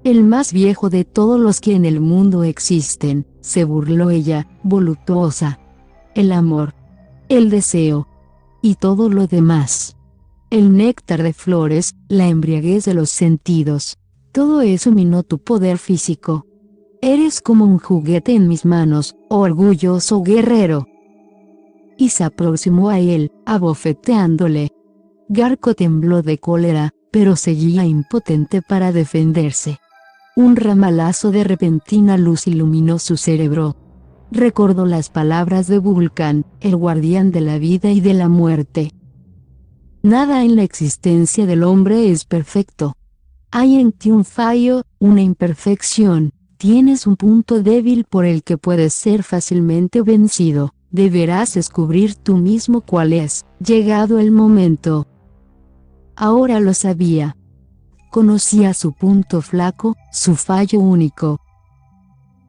El más viejo de todos los que en el mundo existen, se burló ella, voluptuosa. El amor. El deseo. Y todo lo demás. El néctar de flores, la embriaguez de los sentidos. Todo eso minó tu poder físico. Eres como un juguete en mis manos, orgulloso guerrero. Y se aproximó a él, abofeteándole. Garco tembló de cólera, pero seguía impotente para defenderse. Un ramalazo de repentina luz iluminó su cerebro. Recordó las palabras de Vulcan, el guardián de la vida y de la muerte. Nada en la existencia del hombre es perfecto. Hay en ti un fallo, una imperfección, tienes un punto débil por el que puedes ser fácilmente vencido, deberás descubrir tú mismo cuál es, llegado el momento. Ahora lo sabía. Conocía su punto flaco, su fallo único.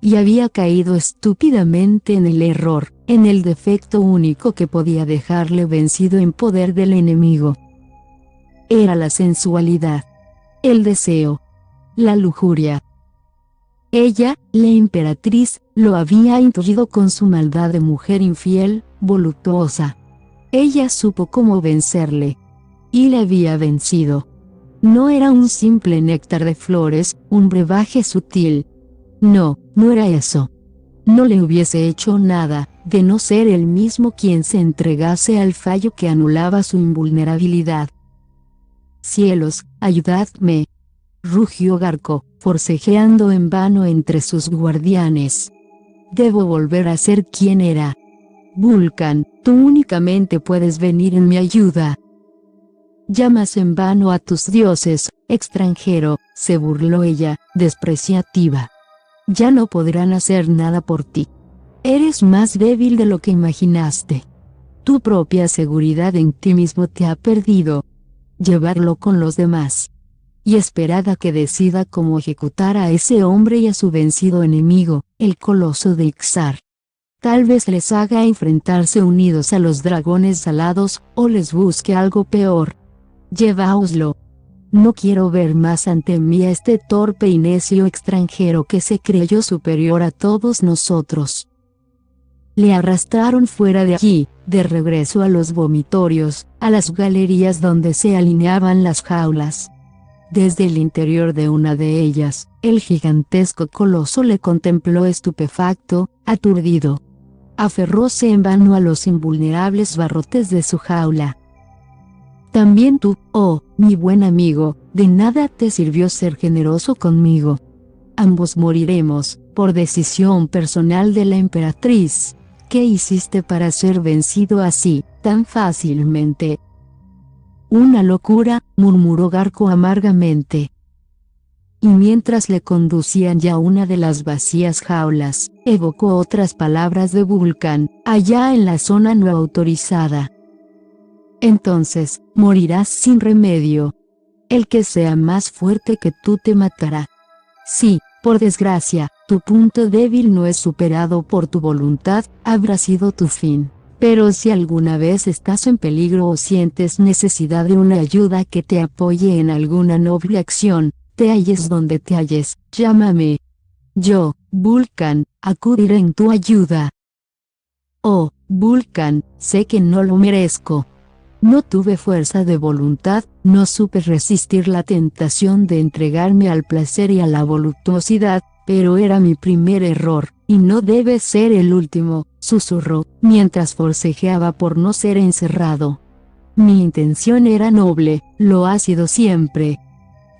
Y había caído estúpidamente en el error. en el defecto único que podía dejarle vencido en poder del enemigo. Era la sensualidad, el deseo, la lujuria. Ella, la emperatriz, lo había intuido con su maldad de mujer infiel, voluptuosa. Ella supo cómo vencerle. Y le había vencido. No era un simple néctar de flores, un brebaje sutil. No, no era eso. No le hubiese hecho nada, de no ser él mismo quien se entregase al fallo que anulaba su invulnerabilidad. «Cielos, ayudadme», rugió Garco, forcejeando en vano entre sus guardianes. «Debo volver a ser quien era. Vulcan, tú únicamente puedes venir en mi ayuda». «Llamas en vano a tus dioses, extranjero», se burló ella, despreciativa. «Ya no podrán hacer nada por ti. Eres más débil de lo que imaginaste. Tu propia seguridad en ti mismo te ha perdido. Llevarlo con los demás. Y esperad a que decida cómo ejecutar a ese hombre y a su vencido enemigo, el coloso de Ixar. Tal vez les haga enfrentarse unidos a los dragones alados, o les busque algo peor. Lleváoslo. No quiero ver más ante mí a este torpe y necio extranjero que se creyó superior a todos nosotros». Le arrastraron fuera de allí, de regreso a los vomitorios, a las galerías donde se alineaban las jaulas. Desde el interior de una de ellas, el gigantesco coloso le contempló estupefacto, aturdido. Aferróse en vano a los invulnerables barrotes de su jaula. «También tú, oh, mi buen amigo, de nada te sirvió ser generoso conmigo. Ambos moriremos, por decisión personal de la emperatriz. ¿Qué hiciste para ser vencido así, tan fácilmente?» «Una locura», murmuró Garco amargamente. Y mientras le conducían ya a una de las vacías jaulas, evocó otras palabras de Vulcan, allá en la zona no autorizada. «Entonces, morirás sin remedio. El que sea más fuerte que tú te matará. Sí, por desgracia, tu punto débil no es superado por tu voluntad, habrá sido tu fin. Pero si alguna vez estás en peligro o sientes necesidad de una ayuda que te apoye en alguna noble acción, te halles donde te halles, llámame. Yo, Vulcan, acudiré en tu ayuda». «Oh, Vulcan, sé que no lo merezco. No tuve fuerza de voluntad, no supe resistir la tentación de entregarme al placer y a la voluptuosidad, pero era mi primer error, y no debe ser el último», susurró, mientras forcejeaba por no ser encerrado. «Mi intención era noble, lo ha sido siempre.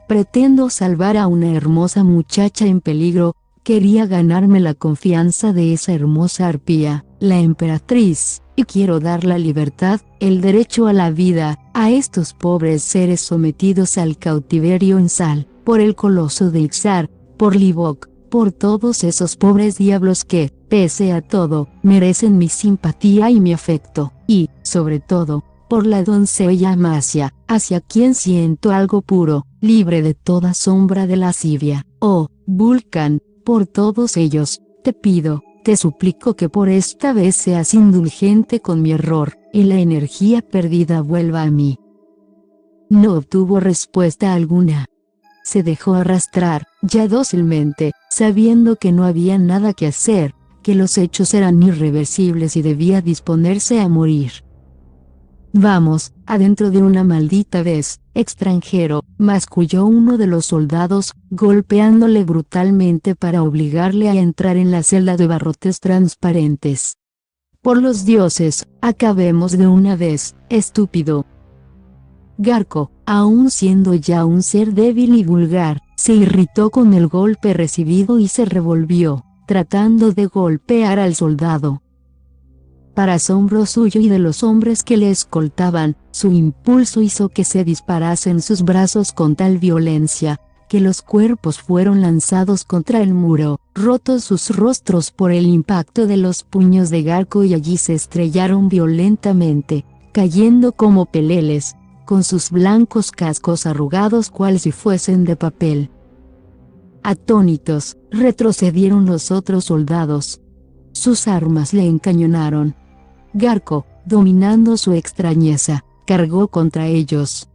Pretendo salvar a una hermosa muchacha en peligro, quería ganarme la confianza de esa hermosa arpía, la emperatriz, y quiero dar la libertad, el derecho a la vida, a estos pobres seres sometidos al cautiverio en Sal, por el coloso de Ixar, por Livok, por todos esos pobres diablos que, pese a todo, merecen mi simpatía y mi afecto, y, sobre todo, por la doncella Amasia, hacia quien siento algo puro, libre de toda sombra de lascivia. Oh, Vulcan, por todos ellos, te pido, te suplico que por esta vez seas indulgente con mi error, y la energía perdida vuelva a mí». No obtuvo respuesta alguna. Se dejó arrastrar, ya dócilmente, sabiendo que no había nada que hacer, que los hechos eran irreversibles y debía disponerse a morir. «Vamos, adentro de una maldita vez, extranjero», masculló uno de los soldados, golpeándole brutalmente para obligarle a entrar en la celda de barrotes transparentes. «Por los dioses, acabemos de una vez, estúpido». Garco, aun siendo ya un ser débil y vulgar, se irritó con el golpe recibido y se revolvió, tratando de golpear al soldado. Para asombro suyo y de los hombres que le escoltaban, su impulso hizo que se disparasen sus brazos con tal violencia, que los cuerpos fueron lanzados contra el muro, rotos sus rostros por el impacto de los puños de Garco y allí se estrellaron violentamente, cayendo como peleles, con sus blancos cascos arrugados cual si fuesen de papel. Atónitos, retrocedieron los otros soldados. Sus armas le encañonaron. Garco, dominando su extrañeza, cargó contra ellos.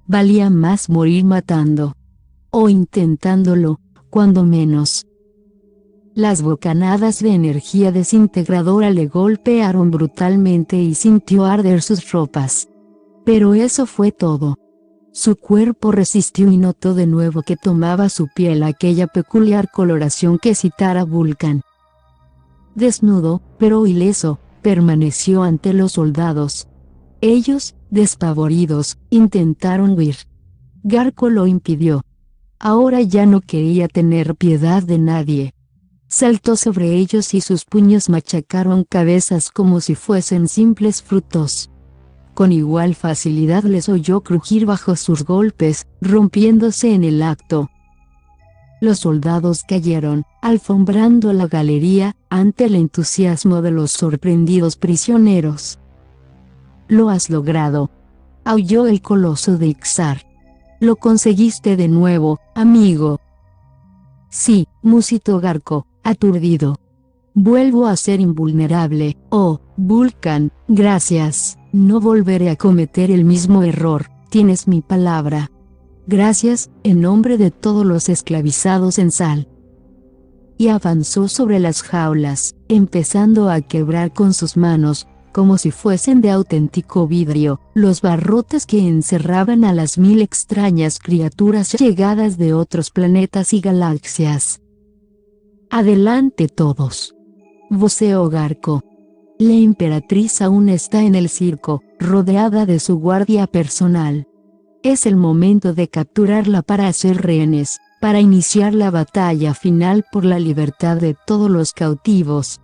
Valía más morir matando. O intentándolo, cuando menos. Las bocanadas de energía desintegradora le golpearon brutalmente y sintió arder sus ropas. Pero eso fue todo. Su cuerpo resistió y notó de nuevo que tomaba su piel aquella peculiar coloración que citara Vulcan. Desnudo, pero ileso, permaneció ante los soldados. Ellos, despavoridos, intentaron huir. Garco lo impidió. Ahora ya no quería tener piedad de nadie. Saltó sobre ellos y sus puños machacaron cabezas como si fuesen simples frutos. Con igual facilidad les oyó crujir bajo sus golpes, rompiéndose en el acto. Los soldados cayeron, alfombrando la galería, ante el entusiasmo de los sorprendidos prisioneros. «Lo has logrado», aulló el coloso de Ixar. «Lo conseguiste de nuevo, amigo». «Sí», musitó Garco, aturdido. «Vuelvo a ser invulnerable, oh, Vulcan, gracias, no volveré a cometer el mismo error, tienes mi palabra. Gracias, en nombre de todos los esclavizados en Sal». Y avanzó sobre las jaulas, empezando a quebrar con sus manos, como si fuesen de auténtico vidrio, los barrotes que encerraban a las 1000 extrañas criaturas llegadas de otros planetas y galaxias. «Adelante todos», voceó Garco. «La emperatriz aún está en el circo, rodeada de su guardia personal. Es el momento de capturarla para hacer rehenes, para iniciar la batalla final por la libertad de todos los cautivos».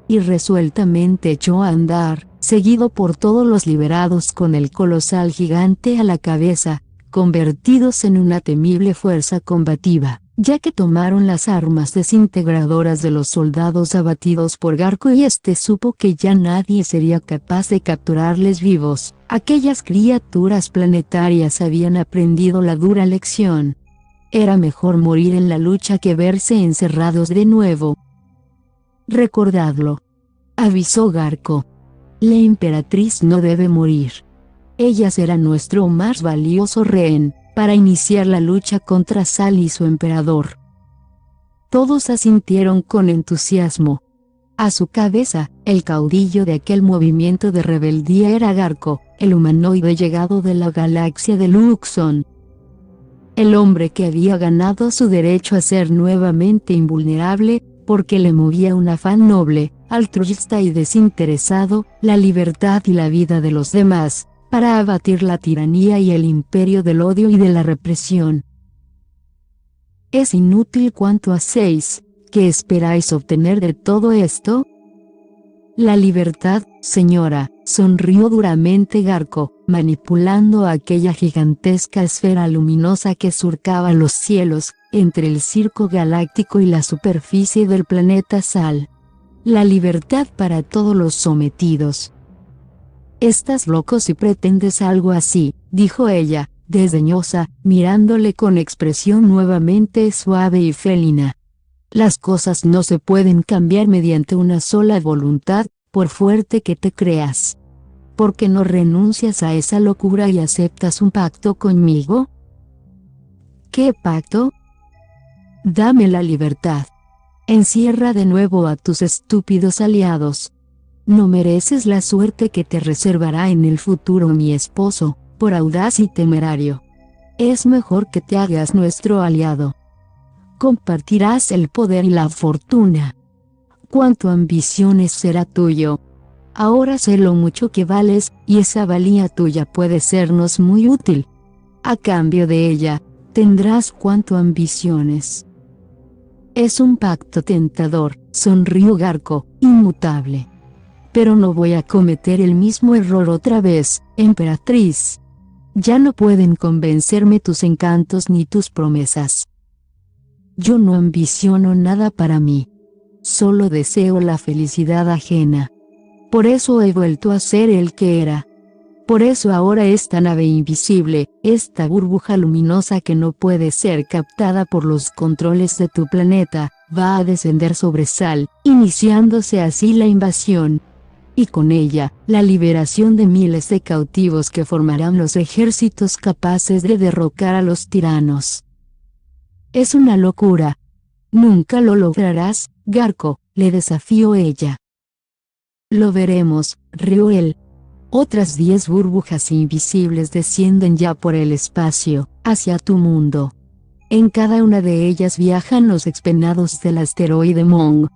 Y resueltamente echó a andar, seguido por todos los liberados con el colosal gigante a la cabeza, convertidos en una temible fuerza combativa, ya que tomaron las armas desintegradoras de los soldados abatidos por Garco y este supo que ya nadie sería capaz de capturarles vivos. Aquellas criaturas planetarias habían aprendido la dura lección. Era mejor morir en la lucha que verse encerrados de nuevo. «Recordadlo», avisó Garco. «La emperatriz no debe morir. Ella será nuestro más valioso rehén, para iniciar la lucha contra Sal y su emperador». Todos asintieron con entusiasmo. A su cabeza, el caudillo de aquel movimiento de rebeldía era Garco, el humanoide llegado de la galaxia de Luxon. El hombre que había ganado su derecho a ser nuevamente invulnerable, porque le movía un afán noble, altruista y desinteresado, la libertad y la vida de los demás, para abatir la tiranía y el imperio del odio y de la represión. «Es inútil cuanto hacéis, ¿qué esperáis obtener de todo esto?». «La libertad, señora», sonrió duramente Garco, manipulando aquella gigantesca esfera luminosa que surcaba los cielos, entre el circo galáctico y la superficie del planeta Sal. «La libertad para todos los sometidos». «Estás loco si pretendes algo así», dijo ella, desdeñosa, mirándole con expresión nuevamente suave y felina. «Las cosas no se pueden cambiar mediante una sola voluntad, por fuerte que te creas. ¿Por qué no renuncias a esa locura y aceptas un pacto conmigo?». «¿Qué pacto?». «Dame la libertad. Encierra de nuevo a tus estúpidos aliados. No mereces la suerte que te reservará en el futuro mi esposo, por audaz y temerario. Es mejor que te hagas nuestro aliado. Compartirás el poder y la fortuna. Cuanto ambiciones será tuyo. Ahora sé lo mucho que vales, y esa valía tuya puede sernos muy útil. A cambio de ella, tendrás cuanto ambiciones». «Es un pacto tentador», sonrió Garco, inmutable. «Pero no voy a cometer el mismo error otra vez, emperatriz. Ya no pueden convencerme tus encantos ni tus promesas. Yo no ambiciono nada para mí. Solo deseo la felicidad ajena. Por eso he vuelto a ser el que era. Por eso ahora esta nave invisible, esta burbuja luminosa que no puede ser captada por los controles de tu planeta, va a descender sobre Sal, iniciándose así la invasión. Y con ella, la liberación de miles de cautivos que formarán los ejércitos capaces de derrocar a los tiranos. Es una locura. Nunca lo lograrás, Garco, le desafió ella. Lo veremos, rió él. Otras 10 burbujas invisibles descienden ya por el espacio, hacia tu mundo. En cada una de ellas viajan los expenados del asteroide Mong.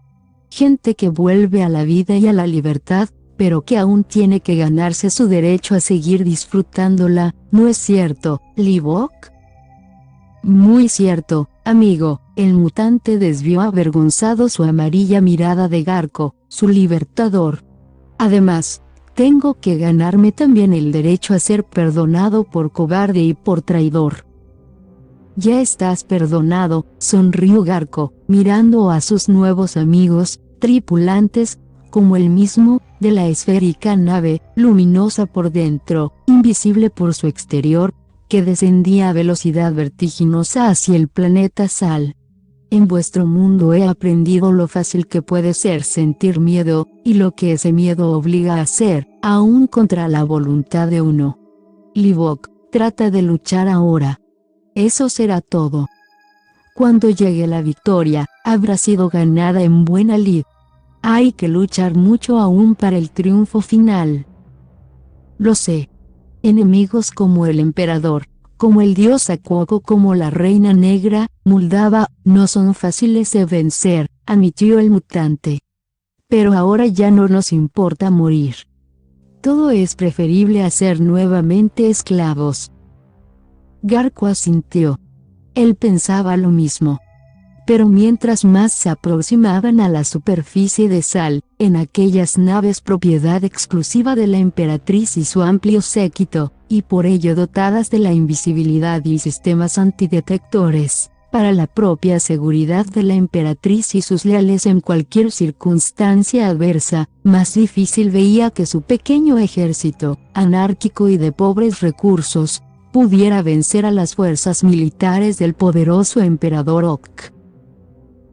Gente que vuelve a la vida y a la libertad, pero que aún tiene que ganarse su derecho a seguir disfrutándola, ¿no es cierto, Livok? Muy cierto, amigo, el mutante desvió avergonzado su amarilla mirada de Garco, su libertador. Además, tengo que ganarme también el derecho a ser perdonado por cobarde y por traidor. Ya estás perdonado, sonrió Garco, mirando a sus nuevos amigos, tripulantes, como el mismo, de la esférica nave, luminosa por dentro, invisible por su exterior, que descendía a velocidad vertiginosa hacia el planeta Sal. En vuestro mundo he aprendido lo fácil que puede ser sentir miedo, y lo que ese miedo obliga a hacer, aún contra la voluntad de uno. Livok, trata de luchar ahora. Eso será todo. Cuando llegue la victoria, habrá sido ganada en buena lid. Hay que luchar mucho aún para el triunfo final. Lo sé. Enemigos como el emperador, como el dios Akuoko, como la reina negra, Muldava, no son fáciles de vencer, admitió el mutante. Pero ahora ya no nos importa morir. Todo es preferible a ser nuevamente esclavos. Garco asintió. Él pensaba lo mismo. Pero mientras más se aproximaban a la superficie de Sal, en aquellas naves propiedad exclusiva de la emperatriz y su amplio séquito, y por ello dotadas de la invisibilidad y sistemas antidetectores, para la propia seguridad de la emperatriz y sus leales en cualquier circunstancia adversa, más difícil veía que su pequeño ejército, anárquico y de pobres recursos, pudiera vencer a las fuerzas militares del poderoso emperador Ok.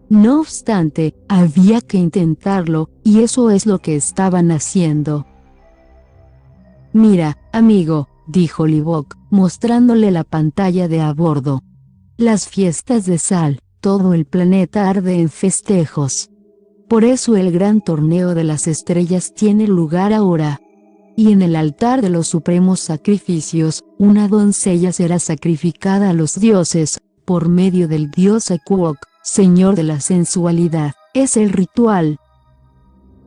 No obstante, había que intentarlo, y eso es lo que estaban haciendo. Mira, amigo, dijo Livok, mostrándole la pantalla de a bordo. Las fiestas de Sal, todo el planeta arde en festejos. Por eso el gran torneo de las estrellas tiene lugar ahora. Y en el altar de los supremos sacrificios, una doncella será sacrificada a los dioses, por medio del dios Akuok, señor de la sensualidad. Es el ritual.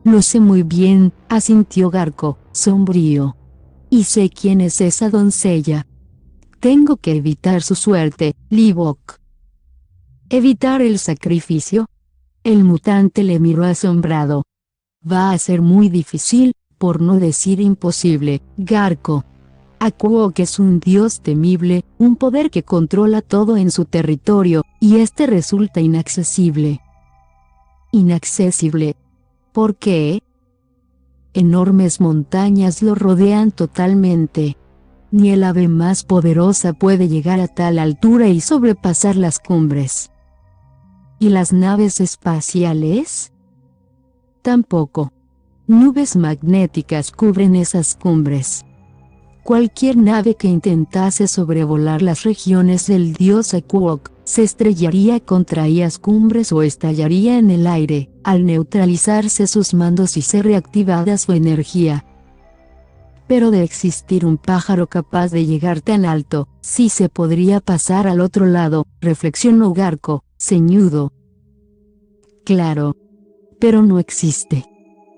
Lo sé muy bien, asintió Garco, sombrío. Y sé quién es esa doncella. Tengo que evitar su suerte, Livok. ¿Evitar el sacrificio? El mutante le miró asombrado. Va a ser muy difícil, por no decir imposible, Garco. Akuok es un dios temible, un poder que controla todo en su territorio, y este resulta inaccesible. ¿Inaccesible? ¿Por qué? Enormes montañas lo rodean totalmente. Ni el ave más poderosa puede llegar a tal altura y sobrepasar las cumbres. ¿Y las naves espaciales? Tampoco. Nubes magnéticas cubren esas cumbres. Cualquier nave que intentase sobrevolar las regiones del dios Akuok, se estrellaría contra ellas cumbres o estallaría en el aire, al neutralizarse sus mandos y ser reactivada su energía. Pero de existir un pájaro capaz de llegar tan alto, sí se podría pasar al otro lado, reflexionó Garco, ceñudo. Claro. Pero no existe.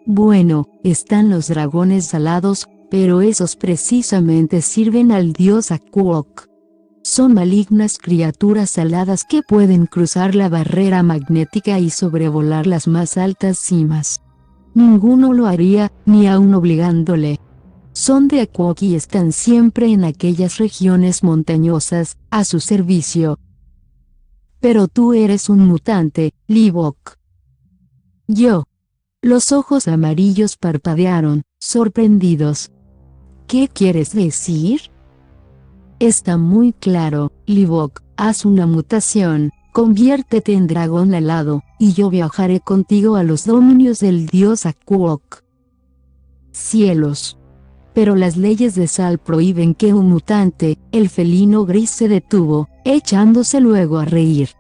Bueno, están los dragones alados, pero esos precisamente sirven al dios Akuok. Son malignas criaturas aladas que pueden cruzar la barrera magnética y sobrevolar las más altas cimas. Ninguno lo haría, ni aun obligándole. Son de Akuok y están siempre en aquellas regiones montañosas, a su servicio. Pero tú eres un mutante, Livok. Yo. Los ojos amarillos parpadearon, sorprendidos. ¿Qué quieres decir? Está muy claro, Livok, haz una mutación, conviértete en dragón alado, y yo viajaré contigo a los dominios del dios Akuok. Cielos. Pero las leyes de Sal prohíben que un mutante, el felino gris, se detuvo, echándose luego a reír.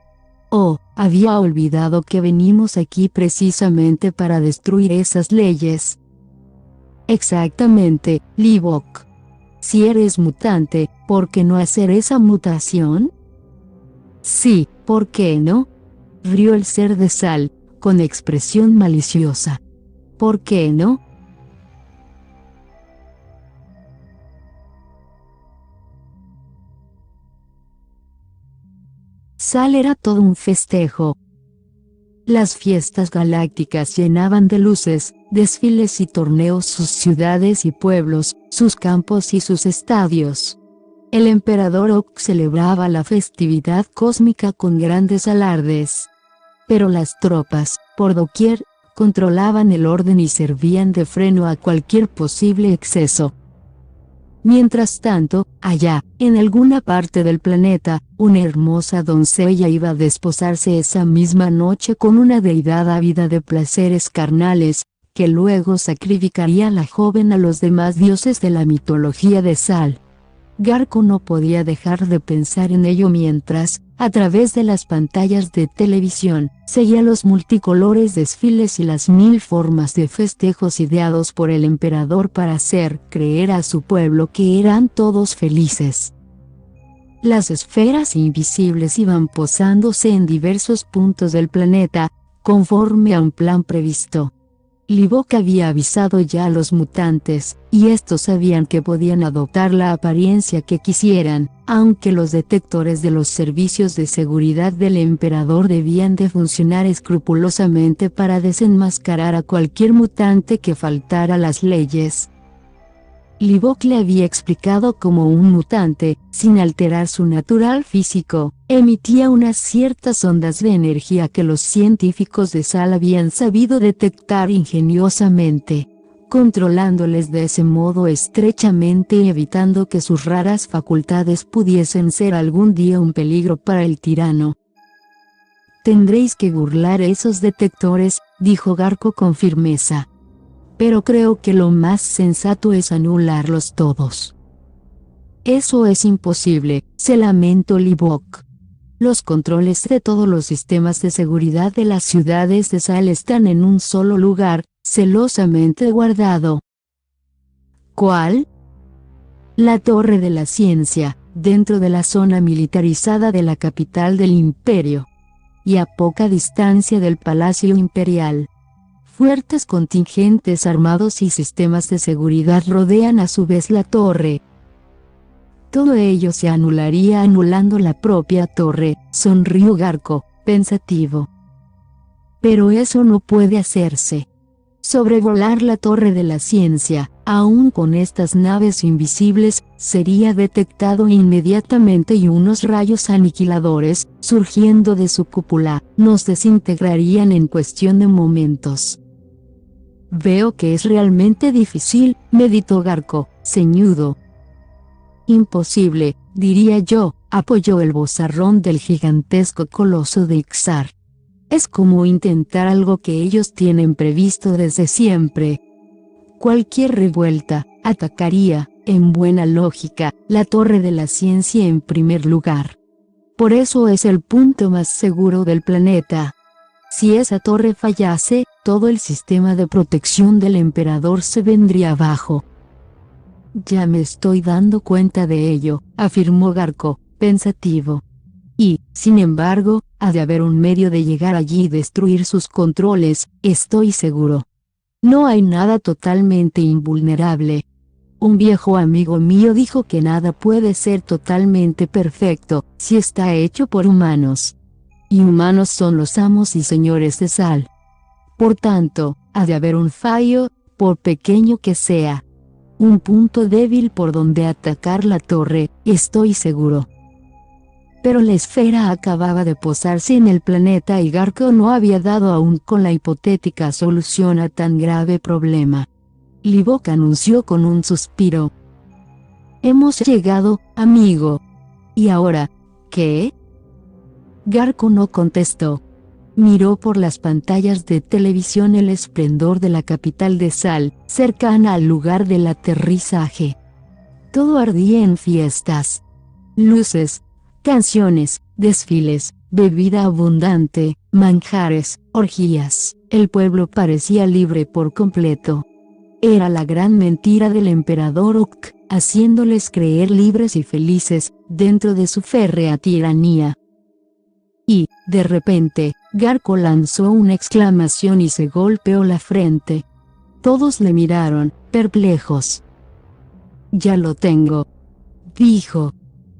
Oh, había olvidado que venimos aquí precisamente para destruir esas leyes. Exactamente, Livok. Si eres mutante, ¿por qué no hacer esa mutación? Sí, ¿por qué no? Rió el ser de Sal, con expresión maliciosa. ¿Por qué no? Sal era todo un festejo. Las fiestas galácticas llenaban de luces, desfiles y torneos sus ciudades y pueblos, sus campos y sus estadios. El emperador Ock celebraba la festividad cósmica con grandes alardes. Pero las tropas, por doquier, controlaban el orden y servían de freno a cualquier posible exceso. Mientras tanto, allá, en alguna parte del planeta, una hermosa doncella iba a desposarse esa misma noche con una deidad ávida de placeres carnales, que luego sacrificaría a la joven a los demás dioses de la mitología de Sal. Garco no podía dejar de pensar en ello mientras, a través de las pantallas de televisión, seguía los multicolores desfiles y las 1000 formas de festejos ideados por el emperador para hacer creer a su pueblo que eran todos felices. Las esferas invisibles iban posándose en diversos puntos del planeta, conforme a un plan previsto. Livok había avisado ya a los mutantes, y estos sabían que podían adoptar la apariencia que quisieran, aunque los detectores de los servicios de seguridad del emperador debían de funcionar escrupulosamente para desenmascarar a cualquier mutante que faltara a las leyes. Livok le había explicado cómo un mutante, sin alterar su natural físico, emitía unas ciertas ondas de energía que los científicos de Sal habían sabido detectar ingeniosamente, controlándoles de ese modo estrechamente y evitando que sus raras facultades pudiesen ser algún día un peligro para el tirano. Tendréis que burlar esos detectores, dijo Garco con firmeza. Pero creo que lo más sensato es anularlos todos. Eso es imposible, se lamentó Livok. Los controles de todos los sistemas de seguridad de las ciudades de Sal están en un solo lugar, celosamente guardado. ¿Cuál? La Torre de la Ciencia, dentro de la zona militarizada de la capital del imperio. Y a poca distancia del Palacio Imperial. Fuertes contingentes armados y sistemas de seguridad rodean a su vez la torre. Todo ello se anularía anulando la propia torre, sonrió Garco, pensativo. Pero eso no puede hacerse. Sobrevolar la Torre de la Ciencia, aún con estas naves invisibles, sería detectado inmediatamente y unos rayos aniquiladores, surgiendo de su cúpula, nos desintegrarían en cuestión de momentos. Veo que es realmente difícil, meditó Garco, ceñudo. Imposible, diría yo, apoyó el vozarrón del gigantesco coloso de Ixar. Es como intentar algo que ellos tienen previsto desde siempre. Cualquier revuelta, atacaría, en buena lógica, la Torre de la Ciencia en primer lugar. Por eso es el punto más seguro del planeta. Si esa torre fallase, todo el sistema de protección del emperador se vendría abajo. Ya me estoy dando cuenta de ello, afirmó Garco, pensativo. Y, sin embargo, ha de haber un medio de llegar allí y destruir sus controles, estoy seguro. No hay nada totalmente invulnerable. Un viejo amigo mío dijo que nada puede ser totalmente perfecto, si está hecho por humanos. Y humanos son los amos y señores de Sal. Por tanto, ha de haber un fallo, por pequeño que sea. Un punto débil por donde atacar la torre, estoy seguro. Pero la esfera acababa de posarse en el planeta y Garco no había dado aún con la hipotética solución a tan grave problema. Livok anunció con un suspiro. Hemos llegado, amigo. ¿Y ahora, qué? Garco no contestó. Miró por las pantallas de televisión el esplendor de la capital de Sal, cercana al lugar del aterrizaje. Todo ardía en fiestas. Luces, canciones, desfiles, bebida abundante, manjares, orgías. El pueblo parecía libre por completo. Era la gran mentira del emperador Ok, haciéndoles creer libres y felices, dentro de su férrea tiranía. Y, de repente, Garco lanzó una exclamación y se golpeó la frente. Todos le miraron, perplejos. «Ya lo tengo», dijo.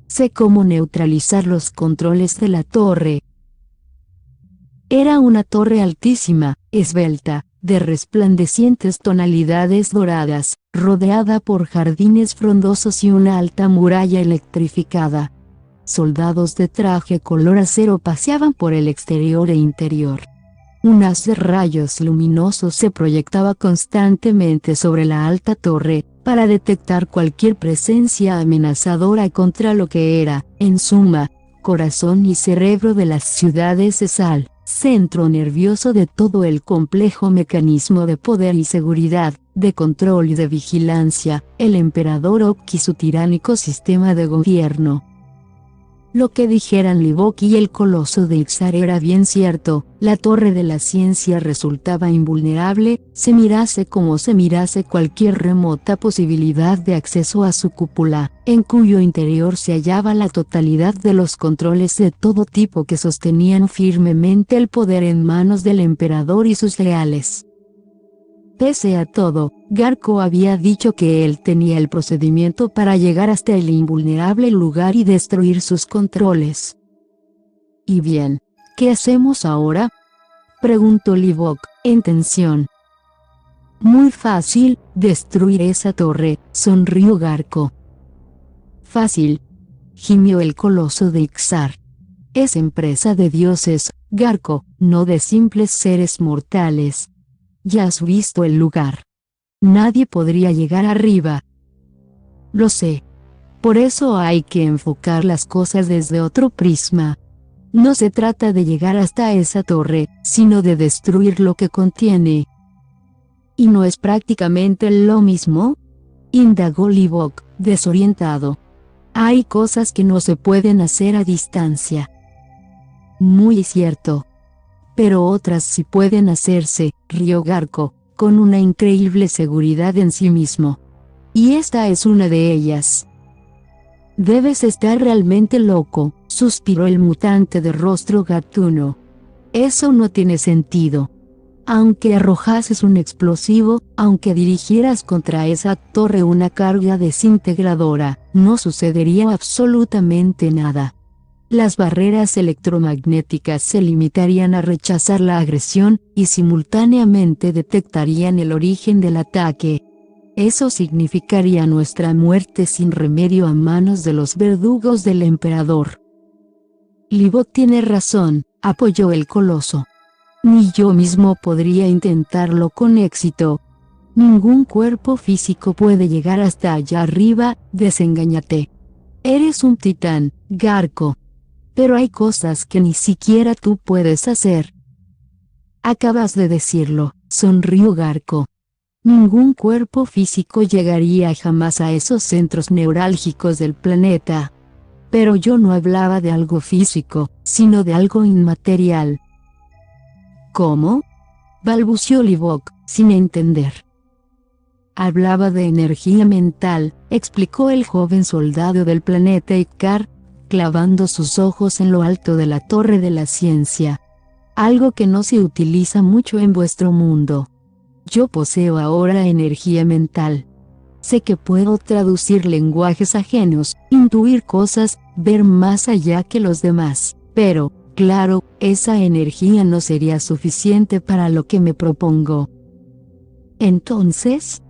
«Sé cómo neutralizar los controles de la torre». Era una torre altísima, esbelta, de resplandecientes tonalidades doradas, rodeada por jardines frondosos y una alta muralla electrificada. Soldados de traje color acero paseaban por el exterior e interior. Un haz de rayos luminosos se proyectaba constantemente sobre la alta torre, para detectar cualquier presencia amenazadora contra lo que era, en suma, corazón y cerebro de las ciudades de Sal, centro nervioso de todo el complejo mecanismo de poder y seguridad, de control y de vigilancia, el emperador Ok y su tiránico sistema de gobierno. Lo que dijeran Livok y el coloso de Ixar era bien cierto, la torre de la ciencia resultaba invulnerable, se mirase como se mirase cualquier remota posibilidad de acceso a su cúpula, en cuyo interior se hallaba la totalidad de los controles de todo tipo que sostenían firmemente el poder en manos del emperador y sus leales. Pese a todo, Garco había dicho que él tenía el procedimiento para llegar hasta el invulnerable lugar y destruir sus controles. «¿Y bien, qué hacemos ahora?», preguntó Livok, en tensión. «Muy fácil, destruir esa torre», sonrió Garco. «Fácil», gimió el coloso de Ixar. «Es empresa de dioses, Garco, no de simples seres mortales. Ya has visto el lugar. Nadie podría llegar arriba». «Lo sé. Por eso hay que enfocar las cosas desde otro prisma. No se trata de llegar hasta esa torre, sino de destruir lo que contiene». «¿Y no es prácticamente lo mismo?», indagó Livok, desorientado. «Hay cosas que no se pueden hacer a distancia». «Muy cierto. Pero otras sí pueden hacerse», rió Garco, con una increíble seguridad en sí mismo. «Y esta es una de ellas». «Debes estar realmente loco», suspiró el mutante de rostro gatuno. «Eso no tiene sentido. Aunque arrojases un explosivo, aunque dirigieras contra esa torre una carga desintegradora, no sucedería absolutamente nada. Las barreras electromagnéticas se limitarían a rechazar la agresión, y simultáneamente detectarían el origen del ataque. Eso significaría nuestra muerte sin remedio a manos de los verdugos del emperador». «Livok tiene razón», apoyó el coloso. «Ni yo mismo podría intentarlo con éxito. Ningún cuerpo físico puede llegar hasta allá arriba, desengáñate. Eres un titán, Garco. Pero hay cosas que ni siquiera tú puedes hacer». «Acabas de decirlo», sonrió Garco. «Ningún cuerpo físico llegaría jamás a esos centros neurálgicos del planeta. Pero yo no hablaba de algo físico, sino de algo inmaterial». «¿Cómo?», balbuceó Livok, sin entender. «Hablaba de energía mental», explicó el joven soldado del planeta Ixar, clavando sus ojos en lo alto de la torre de la ciencia. «Algo que no se utiliza mucho en vuestro mundo. Yo poseo ahora energía mental. Sé que puedo traducir lenguajes ajenos, intuir cosas, ver más allá que los demás, pero, claro, esa energía no sería suficiente para lo que me propongo. Entonces,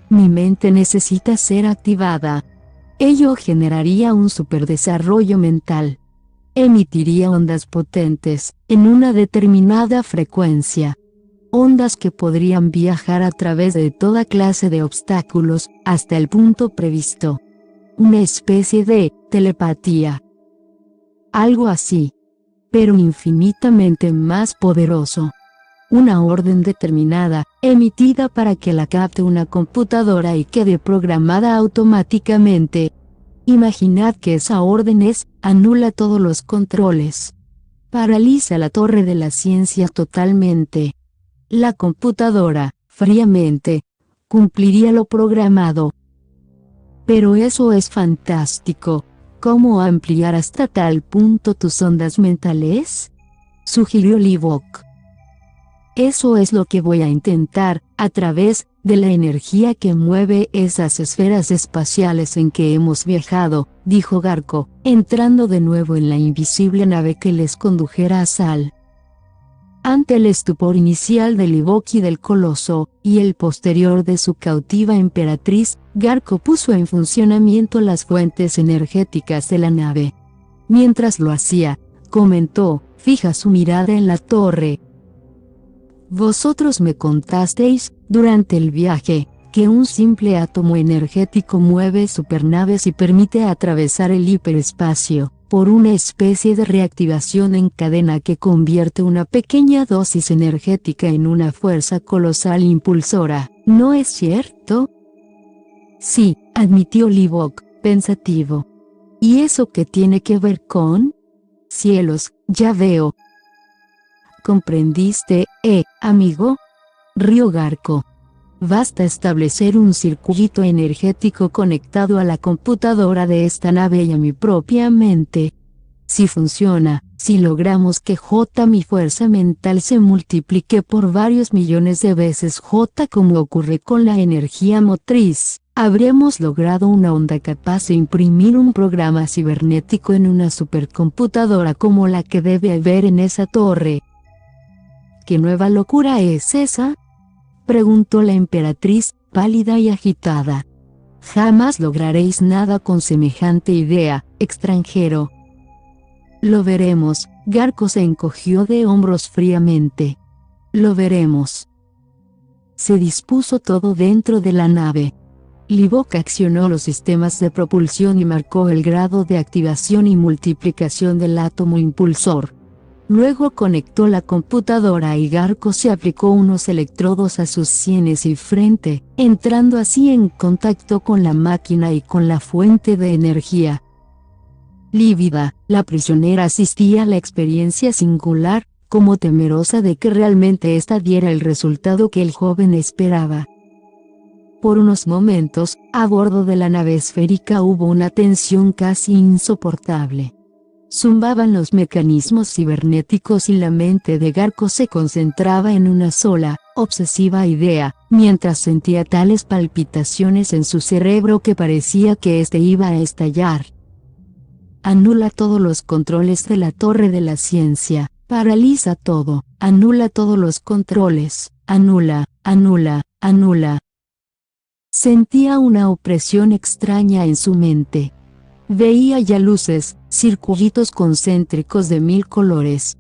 mi mente necesita ser activada. Ello generaría un superdesarrollo mental. Emitiría ondas potentes, en una determinada frecuencia. Ondas que podrían viajar a través de toda clase de obstáculos, hasta el punto previsto. Una especie de telepatía. Algo así. pero infinitamente más poderoso. Una orden determinada, emitida para que la capte una computadora y quede programada automáticamente. Imaginad que esa orden anula todos los controles. Paraliza la torre de la ciencia totalmente. La computadora, fríamente, cumpliría lo programado. Pero eso es fantástico. ¿Cómo ampliar hasta tal punto tus ondas mentales?, sugirió Livok. Eso es lo que voy a intentar, a través de la energía que mueve esas esferas espaciales en que hemos viajado, dijo Garco, entrando de nuevo en la invisible nave que les condujera a Sal. Ante el estupor inicial de Livok y del coloso, y el posterior de su cautiva emperatriz, Garco puso en funcionamiento las fuentes energéticas de la nave. Mientras lo hacía, comentó, fija su mirada en la torre. Vosotros me contasteis, durante el viaje, que un simple átomo energético mueve supernaves y permite atravesar el hiperespacio, por una especie de reactivación en cadena que convierte una pequeña dosis energética en una fuerza colosal impulsora, ¿no es cierto? Sí, admitió Livok, pensativo. ¿Y eso qué tiene que ver con? Cielos, ya veo. ¿Comprendiste, amigo? Rió Garco. Basta establecer un circuito energético conectado a la computadora de esta nave y a mi propia mente. Si funciona, si logramos que mi fuerza mental se multiplique por varios millones de veces como ocurre con la energía motriz, habremos logrado una onda capaz de imprimir un programa cibernético en una supercomputadora como la que debe haber en esa torre. ¿Qué nueva locura es esa?, preguntó la emperatriz, pálida y agitada. Jamás lograréis nada con semejante idea, extranjero. Lo veremos. Garco se encogió de hombros fríamente. Lo veremos. Se dispuso todo dentro de la nave. Livok accionó los sistemas de propulsión y marcó el grado de activación y multiplicación del átomo impulsor. Luego conectó la computadora y Garco se aplicó unos electrodos a sus sienes y frente, entrando así en contacto con la máquina y con la fuente de energía. Lívida, la prisionera asistía a la experiencia singular, como temerosa de que realmente ésta diera el resultado que el joven esperaba. Por unos momentos, a bordo de la nave esférica hubo una tensión casi insoportable. Zumbaban los mecanismos cibernéticos y la mente de Garco se concentraba en una sola, obsesiva idea, mientras sentía tales palpitaciones en su cerebro que parecía que éste iba a estallar. Anula todos los controles de la torre de la ciencia, paraliza todo, anula todos los controles, anula, anula, anula. Sentía una opresión extraña en su mente. Veía ya luces, circuitos concéntricos de 1000 colores.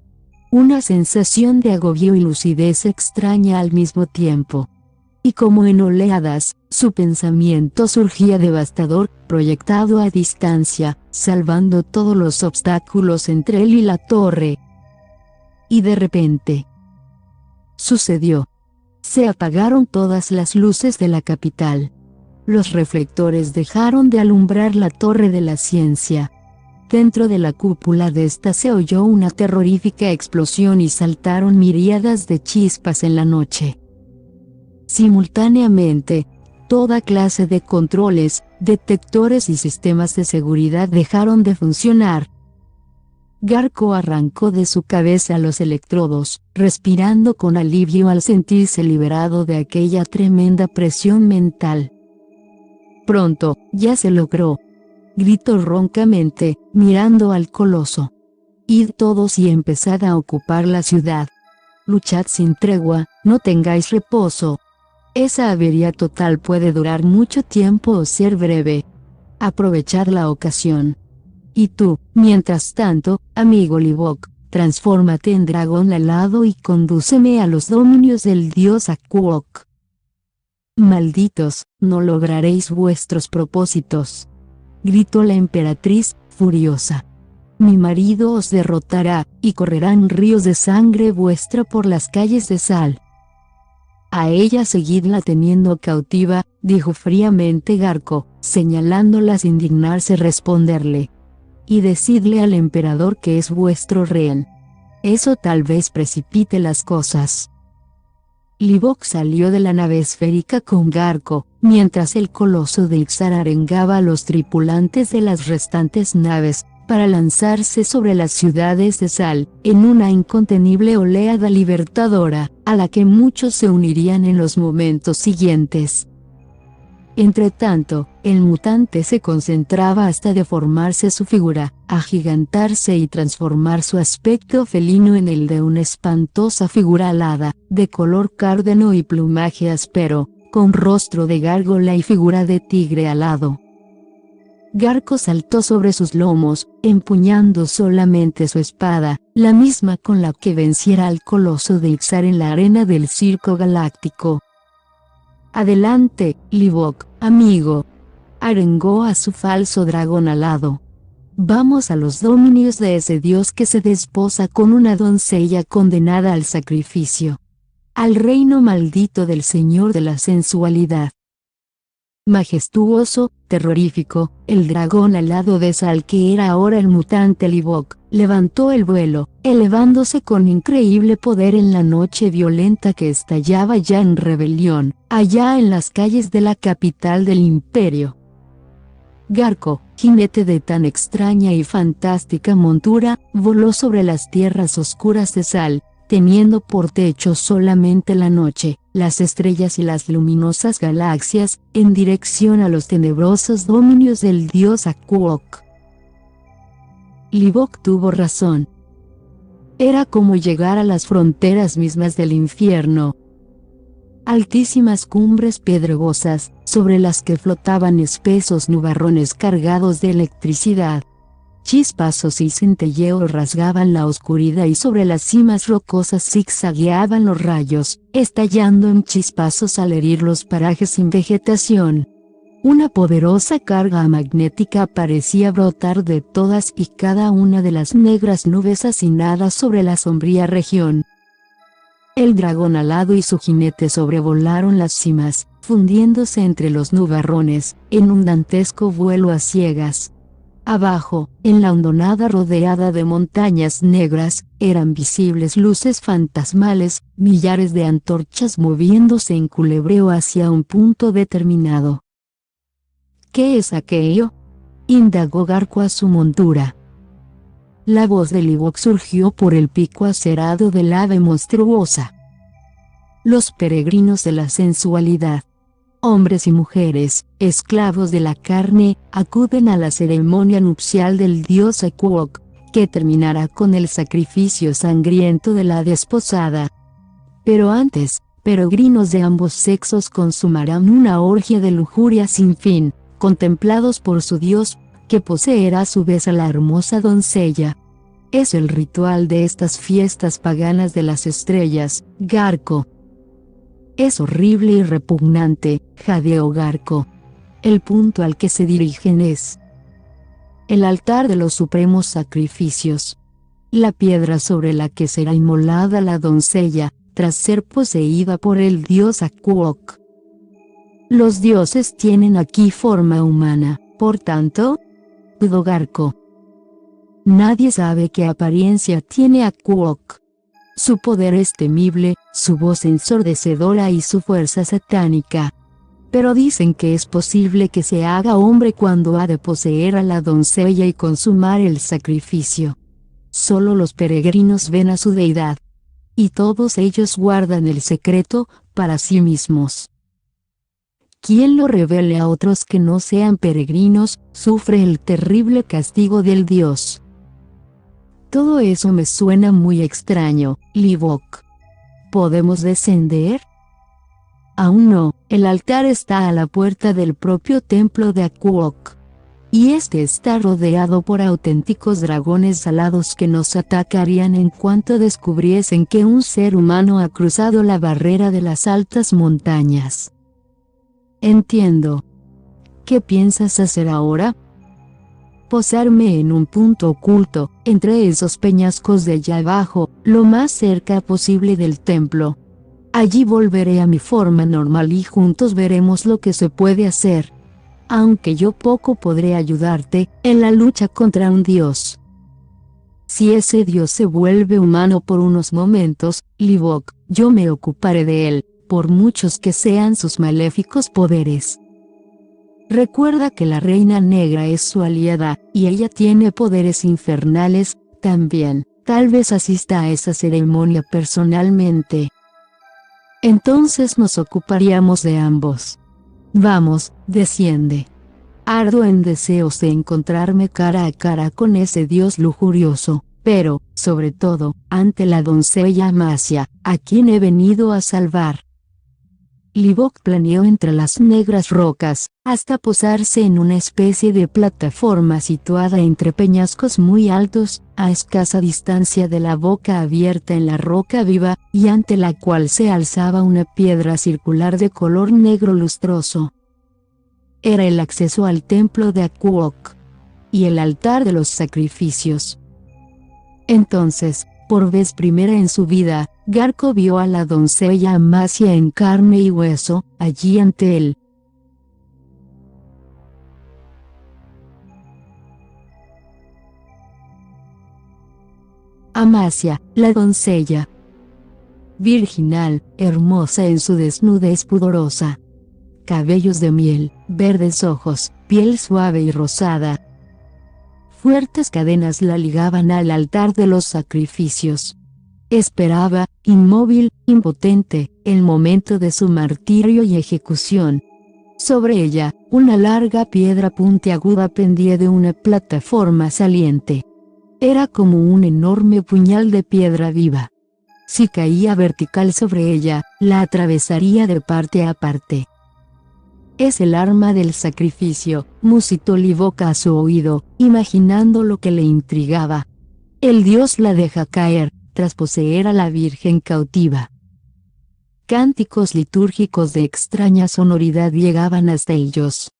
Una sensación de agobio y lucidez extraña al mismo tiempo. Y como en oleadas, su pensamiento surgía devastador, proyectado a distancia, salvando todos los obstáculos entre él y la torre. Y de repente, sucedió. Se apagaron todas las luces de la capital. Los reflectores dejaron de alumbrar la torre de la ciencia. Dentro de la cúpula de esta se oyó una terrorífica explosión y saltaron miríadas de chispas en la noche. Simultáneamente, toda clase de controles, detectores y sistemas de seguridad dejaron de funcionar. Garco arrancó de su cabeza los electrodos, respirando con alivio al sentirse liberado de aquella tremenda presión mental. Pronto, ya se logró, gritó roncamente, mirando al coloso. Id todos y empezad a ocupar la ciudad. Luchad sin tregua, no tengáis reposo. Esa avería total puede durar mucho tiempo o ser breve. Aprovechad la ocasión. Y tú, mientras tanto, amigo Livok, transfórmate en dragón alado y condúceme a los dominios del dios Akuok. Malditos, no lograréis vuestros propósitos, gritó la emperatriz, furiosa. Mi marido os derrotará, y correrán ríos de sangre vuestra por las calles de Sal. A ella seguidla teniendo cautiva, dijo fríamente Garco, señalándola sin dignarse responderle. Y decidle al emperador que es vuestro rehén. Eso tal vez precipite las cosas. Livok salió de la nave esférica con Garco, mientras el coloso de Ixar arengaba a los tripulantes de las restantes naves, para lanzarse sobre las ciudades de Sal, en una incontenible oleada libertadora, a la que muchos se unirían en los momentos siguientes. Entretanto, el mutante se concentraba hasta deformarse su figura, agigantarse y transformar su aspecto felino en el de una espantosa figura alada, de color cárdeno y plumaje áspero, con rostro de gárgola y figura de tigre alado. Garco saltó sobre sus lomos, empuñando solamente su espada, la misma con la que venciera al coloso de Ixar en la arena del circo galáctico. Adelante, Livok, amigo. Arengó a su falso dragón alado. Vamos a los dominios de ese dios que se desposa con una doncella condenada al sacrificio. Al reino maldito del señor de la sensualidad. Majestuoso, terrorífico, el dragón alado de Sal, que era ahora el mutante Livok, levantó el vuelo, elevándose con increíble poder en la noche violenta que estallaba ya en rebelión, allá en las calles de la capital del imperio. Garco, jinete de tan extraña y fantástica montura, voló sobre las tierras oscuras de Sal, teniendo por techo solamente la noche, las estrellas y las luminosas galaxias, en dirección a los tenebrosos dominios del dios Akuok. Livok tuvo razón. Era como llegar a las fronteras mismas del infierno. Altísimas cumbres pedregosas, sobre las que flotaban espesos nubarrones cargados de electricidad. Chispazos y centelleos rasgaban la oscuridad y sobre las cimas rocosas zigzagueaban los rayos, estallando en chispazos al herir los parajes sin vegetación. Una poderosa carga magnética parecía brotar de todas y cada una de las negras nubes hacinadas sobre la sombría región. El dragón alado y su jinete sobrevolaron las cimas, fundiéndose entre los nubarrones, en un dantesco vuelo a ciegas. Abajo, en la hondonada rodeada de montañas negras, eran visibles luces fantasmales, millares de antorchas moviéndose en culebreo hacia un punto determinado. ¿Qué es aquello?, indagó Garco a su montura. La voz de Livok surgió por el pico acerado del ave monstruosa. Los peregrinos de la sensualidad, hombres y mujeres, esclavos de la carne, acuden a la ceremonia nupcial del dios Akuok, que terminará con el sacrificio sangriento de la desposada. Pero antes, peregrinos de ambos sexos consumarán una orgia de lujuria sin fin, contemplados por su dios, que poseerá a su vez a la hermosa doncella. Es el ritual de estas fiestas paganas de las estrellas, Garco. Es horrible y repugnante, jadeó Garco. El punto al que se dirigen es el altar de los supremos sacrificios. La piedra sobre la que será inmolada la doncella, tras ser poseída por el dios Akuok. Los dioses tienen aquí forma humana, por tanto, dudó Garco. Nadie sabe qué apariencia tiene Akuok. Su poder es temible, su voz ensordecedora y su fuerza satánica. Pero dicen que es posible que se haga hombre cuando ha de poseer a la doncella y consumar el sacrificio. Solo los peregrinos ven a su deidad. Y todos ellos guardan el secreto, para sí mismos. Quien lo revele a otros que no sean peregrinos, sufre el terrible castigo del dios. Todo eso me suena muy extraño, Livok. ¿Podemos descender? Aún no, el altar está a la puerta del propio templo de Akuok. Y este está rodeado por auténticos dragones alados que nos atacarían en cuanto descubriesen que un ser humano ha cruzado la barrera de las altas montañas. Entiendo. ¿Qué piensas hacer ahora? posarme en un punto oculto, entre esos peñascos de allá abajo, lo más cerca posible del templo. Allí volveré a mi forma normal y juntos veremos lo que se puede hacer. Aunque yo poco podré ayudarte en la lucha contra un dios. Si ese dios se vuelve humano por unos momentos, Livok, yo me ocuparé de él, por muchos que sean sus maléficos poderes. Recuerda que la Reina Negra es su aliada, y ella tiene poderes infernales, también. Tal vez asista a esa ceremonia personalmente. Entonces nos ocuparíamos de ambos. Vamos, desciende. Ardo en deseos de encontrarme cara a cara con ese dios lujurioso, pero, sobre todo, ante la doncella Amasia, a quien he venido a salvar. Livok planeó entre las negras rocas, hasta posarse en una especie de plataforma situada entre peñascos muy altos, a escasa distancia de la boca abierta en la roca viva, y ante la cual se alzaba una piedra circular de color negro lustroso. Era el acceso al templo de Akuok y el altar de los sacrificios. Entonces, por vez primera en su vida, Garco vio a la doncella Amasia en carne y hueso, allí ante él. Amasia, la doncella. Virginal, hermosa en su desnudez pudorosa. Cabellos de miel, verdes ojos, piel suave y rosada. Fuertes cadenas la ligaban al altar de los sacrificios. Esperaba, inmóvil, impotente, el momento de su martirio y ejecución. Sobre ella, una larga piedra puntiaguda pendía de una plataforma saliente. Era como un enorme puñal de piedra viva. Si caía vertical sobre ella, la atravesaría de parte a parte. Es el arma del sacrificio, musitó Livok a su oído, imaginando lo que le intrigaba. El dios la deja caer, tras poseer a la Virgen cautiva. Cánticos litúrgicos de extraña sonoridad llegaban hasta ellos.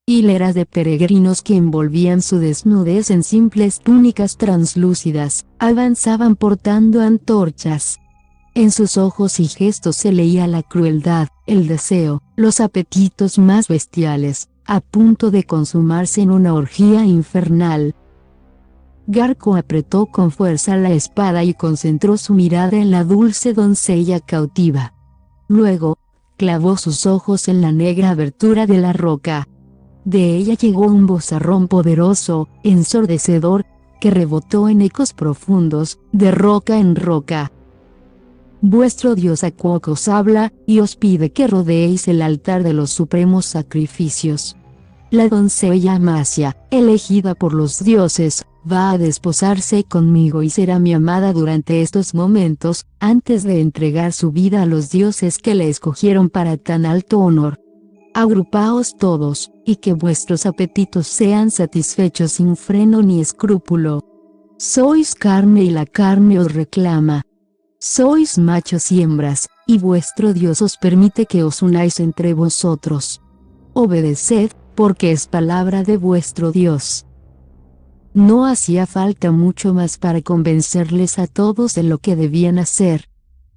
Hileras de peregrinos que envolvían su desnudez en simples túnicas translúcidas, avanzaban portando antorchas. En sus ojos y gestos se leía la crueldad, el deseo, los apetitos más bestiales, a punto de consumarse en una orgía infernal. Garco apretó con fuerza la espada y concentró su mirada en la dulce doncella cautiva. Luego, clavó sus ojos en la negra abertura de la roca. De ella llegó un vozarrón poderoso, ensordecedor, que rebotó en ecos profundos, de roca en roca. Vuestro dios Akuok os habla, y os pide que rodeéis el altar de los supremos sacrificios. La doncella Amasia, elegida por los dioses, va a desposarse conmigo y será mi amada durante estos momentos, antes de entregar su vida a los dioses que le escogieron para tan alto honor. Agrupaos todos, y que vuestros apetitos sean satisfechos sin freno ni escrúpulo. Sois carne y la carne os reclama. Sois machos y hembras, y vuestro Dios os permite que os unáis entre vosotros. Obedeced, porque es palabra de vuestro Dios. No hacía falta mucho más para convencerles a todos de lo que debían hacer.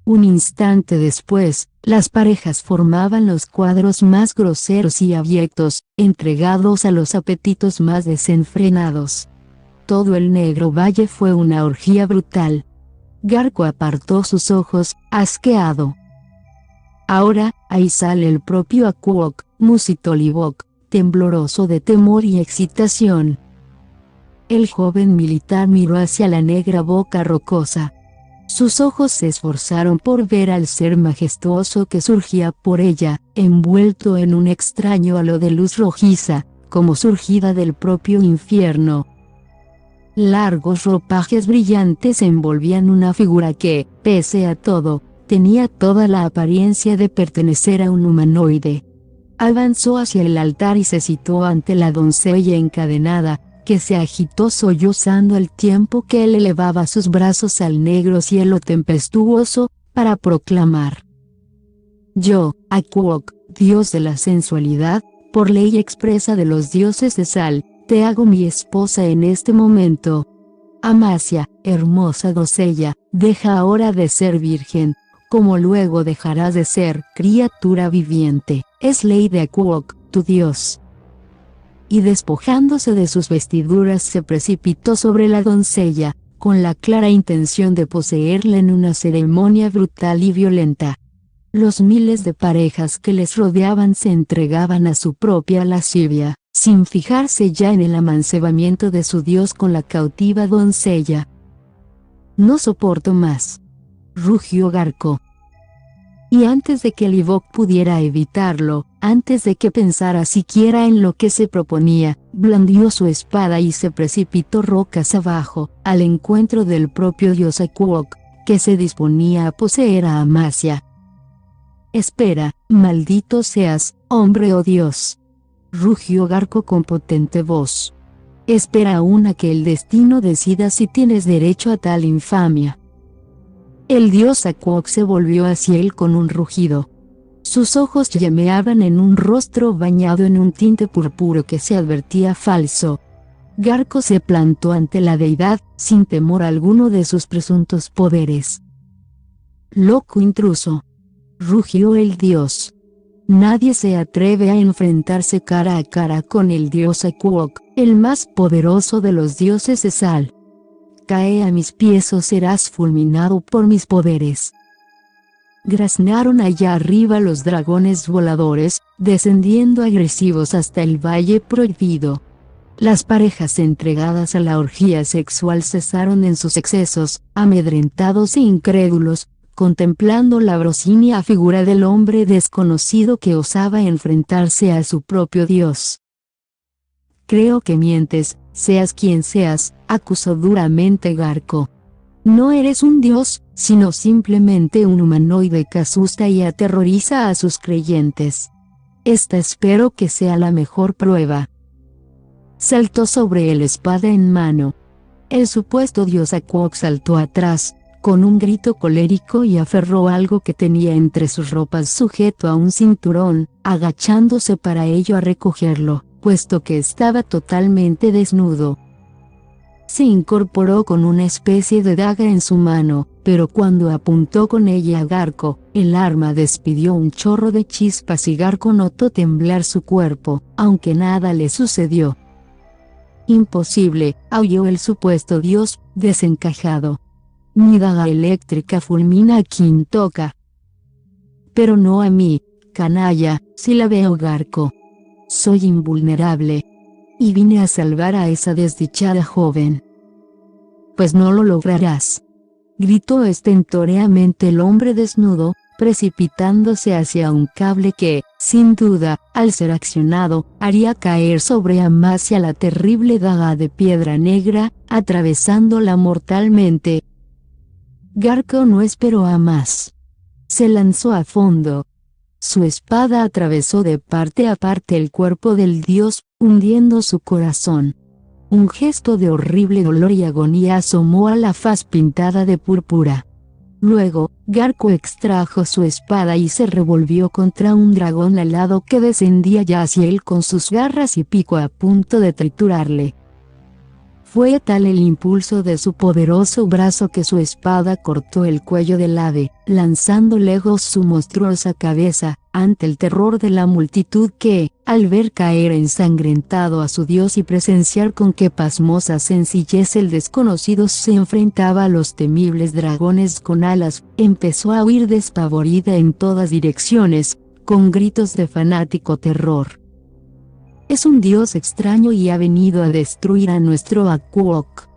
Un instante después, las parejas formaban los cuadros más groseros y abyectos, entregados a los apetitos más desenfrenados. Todo el negro valle fue una orgía brutal. Garco apartó sus ojos, asqueado. Ahora, ahí sale el propio Akuok, musitó Livok, tembloroso de temor y excitación. El joven militar miró hacia la negra boca rocosa. Sus ojos se esforzaron por ver al ser majestuoso que surgía por ella, envuelto en un extraño halo de luz rojiza, como surgida del propio infierno. Largos ropajes brillantes envolvían una figura que, pese a todo, tenía toda la apariencia de pertenecer a un humanoide. Avanzó hacia el altar y se situó ante la doncella encadenada, que se agitó sollozando al tiempo que él elevaba sus brazos al negro cielo tempestuoso, para proclamar: Yo, Akuok, dios de la sensualidad, por ley expresa de los dioses de Sal, te hago mi esposa en este momento. Amasia, hermosa doncella, deja ahora de ser virgen, como luego dejarás de ser criatura viviente, es ley de Aquoc, tu dios. Y despojándose de sus vestiduras se precipitó sobre la doncella, con la clara intención de poseerla en una ceremonia brutal y violenta. Los miles de parejas que les rodeaban se entregaban a su propia lascivia, sin fijarse ya en el amancebamiento de su dios con la cautiva doncella. No soporto más, rugió Garco. Y antes de que Livok pudiera evitarlo, antes de que pensara siquiera en lo que se proponía, blandió su espada y se precipitó rocas abajo, al encuentro del propio dios Aquoc, que se disponía a poseer a Amasia. Espera, maldito seas, hombre o dios, rugió Garco con potente voz. Espera aún a que el destino decida si tienes derecho a tal infamia. El dios Aquoc se volvió hacia él con un rugido. Sus ojos llameaban en un rostro bañado en un tinte purpúreo que se advertía falso. Garco se plantó ante la deidad, sin temor alguno de sus presuntos poderes. Loco intruso, rugió el dios. Nadie se atreve a enfrentarse cara a cara con el dios Aquoc, el más poderoso de los dioses de Sal. Cae a mis pies o serás fulminado por mis poderes. Graznaron allá arriba los dragones voladores, descendiendo agresivos hasta el valle prohibido. Las parejas entregadas a la orgía sexual cesaron en sus excesos, amedrentados e incrédulos, contemplando la broncínea figura del hombre desconocido que osaba enfrentarse a su propio dios. Creo que mientes, seas quien seas, acusó duramente Garco. No eres un dios, sino simplemente un humanoide que asusta y aterroriza a sus creyentes. Esta espero que sea la mejor prueba. Saltó sobre él espada en mano. El supuesto dios Aquoc saltó atrás, con un grito colérico y aferró algo que tenía entre sus ropas sujeto a un cinturón, agachándose para ello a recogerlo, puesto que estaba totalmente desnudo. Se incorporó con una especie de daga en su mano, pero cuando apuntó con ella a Garco, el arma despidió un chorro de chispas y Garco notó temblar su cuerpo, aunque nada le sucedió. Imposible, aulló el supuesto dios, desencajado. Mi daga eléctrica fulmina a quien toca. Pero no a mí, canalla, si la veo Garco. Soy invulnerable. Y vine a salvar a esa desdichada joven. Pues no lo lograrás, gritó estentóreamente el hombre desnudo, precipitándose hacia un cable que, sin duda, al ser accionado, haría caer sobre Amasia la terrible daga de piedra negra, atravesándola mortalmente. Garco no esperó a más. Se lanzó a fondo. Su espada atravesó de parte a parte el cuerpo del dios, hundiendo su corazón. Un gesto de horrible dolor y agonía asomó a la faz pintada de púrpura. Luego, Garco extrajo su espada y se revolvió contra un dragón alado que descendía ya hacia él con sus garras y pico a punto de triturarle. Fue tal el impulso de su poderoso brazo que su espada cortó el cuello del ave, lanzando lejos su monstruosa cabeza, ante el terror de la multitud que, al ver caer ensangrentado a su dios y presenciar con qué pasmosa sencillez el desconocido se enfrentaba a los temibles dragones con alas, empezó a huir despavorida en todas direcciones, con gritos de fanático terror. Es un dios extraño y ha venido a destruir a nuestro Aquoc.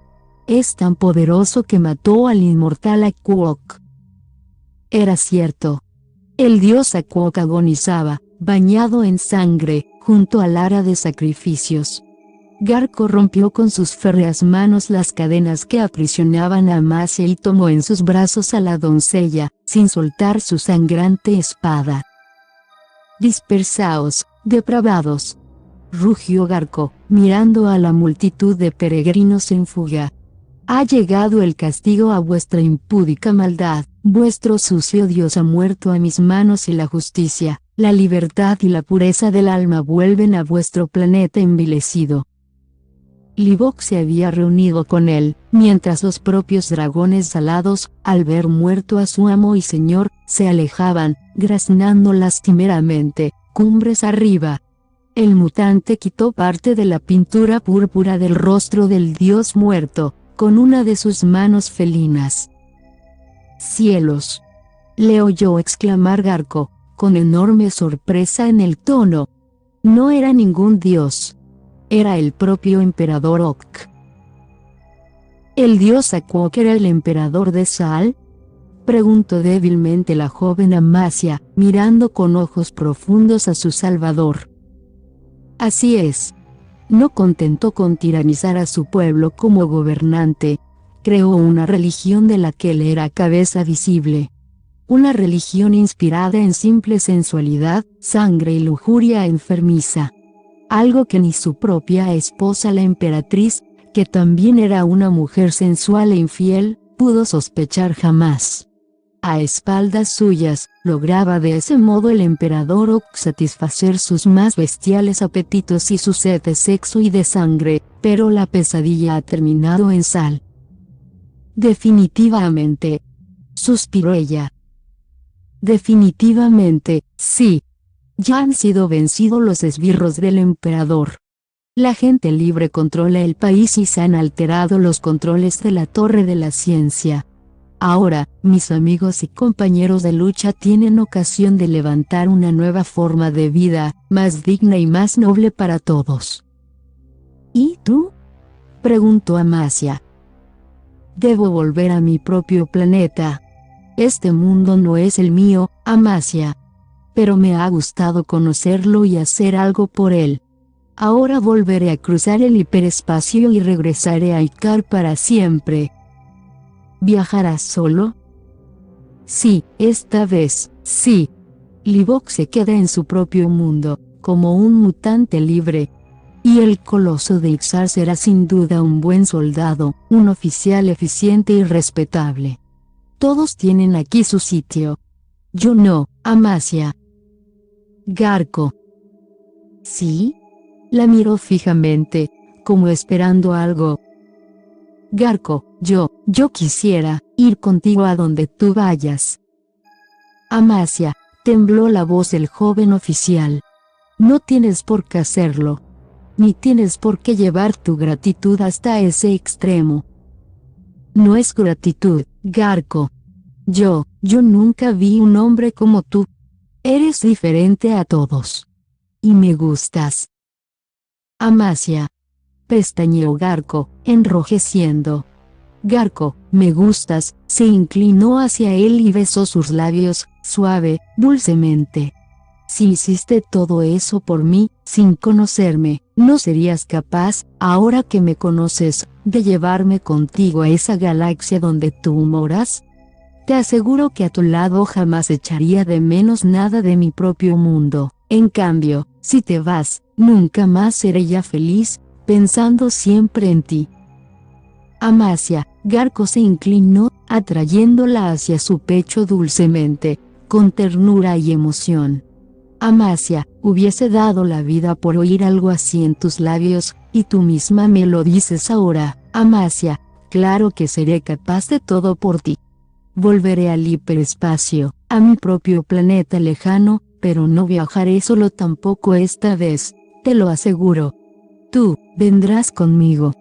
Es tan poderoso que mató al inmortal Aquoc. Era cierto. El dios Aquoc agonizaba, bañado en sangre, junto al ara de sacrificios. Garco rompió con sus férreas manos las cadenas que aprisionaban a Amasia y tomó en sus brazos a la doncella, sin soltar su sangrante espada. Dispersaos, depravados, rugió Garco, mirando a la multitud de peregrinos en fuga. Ha llegado el castigo a vuestra impúdica maldad, vuestro sucio dios ha muerto a mis manos y la justicia, la libertad y la pureza del alma vuelven a vuestro planeta envilecido. Livok se había reunido con él, mientras los propios dragones alados, al ver muerto a su amo y señor, se alejaban, graznando lastimeramente, cumbres arriba. El mutante quitó parte de la pintura púrpura del rostro del dios muerto, con una de sus manos felinas. «¡Cielos!», le oyó exclamar Garco, con enorme sorpresa en el tono. No era ningún dios. Era el propio emperador Ok. ¿El dios Aquok era el emperador de Sal?, preguntó débilmente la joven Amasia, mirando con ojos profundos a su salvador. Así es. No contento con tiranizar a su pueblo como gobernante, creó una religión de la que él era cabeza visible. Una religión inspirada en simple sensualidad, sangre y lujuria enfermiza. Algo que ni su propia esposa la emperatriz, que también era una mujer sensual e infiel, pudo sospechar jamás. A espaldas suyas, lograba de ese modo el emperador Ok satisfacer sus más bestiales apetitos y su sed de sexo y de sangre, pero la pesadilla ha terminado en Sal. Definitivamente, suspiró ella. Definitivamente, sí. Ya han sido vencidos los esbirros del emperador. La gente libre controla el país y se han alterado los controles de la Torre de la Ciencia. Ahora, mis amigos y compañeros de lucha tienen ocasión de levantar una nueva forma de vida, más digna y más noble para todos. ¿Y tú?, preguntó Amasia. Debo volver a mi propio planeta. Este mundo no es el mío, Amasia. Pero me ha gustado conocerlo y hacer algo por él. Ahora volveré a cruzar el hiperespacio y regresaré a Icar para siempre. ¿Viajarás solo? Sí, esta vez, sí. Livok se queda en su propio mundo, como un mutante libre. Y el coloso de Ixar será sin duda un buen soldado, un oficial eficiente y respetable. Todos tienen aquí su sitio. Yo no, Amasia. Garco. ¿Sí? La miró fijamente, como esperando algo. Garco, yo quisiera ir contigo a donde tú vayas. Amasia, tembló la voz del joven oficial. No tienes por qué hacerlo. Ni tienes por qué llevar tu gratitud hasta ese extremo. No es gratitud, Garco. Yo nunca vi un hombre como tú. Eres diferente a todos. Y me gustas. Amasia. Pestañeó Garco, enrojeciendo. Garco, me gustas, se inclinó hacia él y besó sus labios, suave, dulcemente. Si hiciste todo eso por mí, sin conocerme, ¿no serías capaz, ahora que me conoces, de llevarme contigo a esa galaxia donde tú moras? Te aseguro que a tu lado jamás echaría de menos nada de mi propio mundo. En cambio, si te vas, nunca más seré ya feliz, pensando siempre en ti. Amasia, Garco se inclinó, atrayéndola hacia su pecho dulcemente, con ternura y emoción. Amasia, hubiese dado la vida por oír algo así en tus labios, y tú misma me lo dices ahora. Amasia, claro que seré capaz de todo por ti. Volveré al hiperespacio, a mi propio planeta lejano, pero no viajaré solo tampoco esta vez, te lo aseguro. Tú, vendrás conmigo.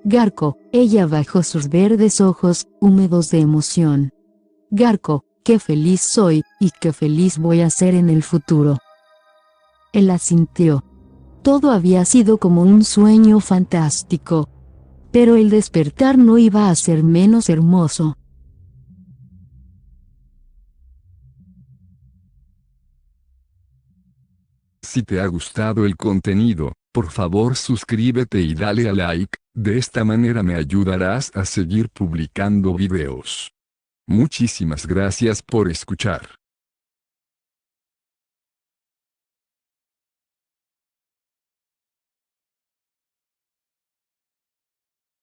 Garco, ella bajó sus verdes ojos, húmedos de emoción. Garco, qué feliz soy, y qué feliz voy a ser en el futuro. Él asintió. Todo había sido como un sueño fantástico. Pero el despertar no iba a ser menos hermoso.
Si te ha gustado el contenido, por favor suscríbete y dale a like, de esta manera me ayudarás a seguir publicando videos. Muchísimas gracias por escuchar.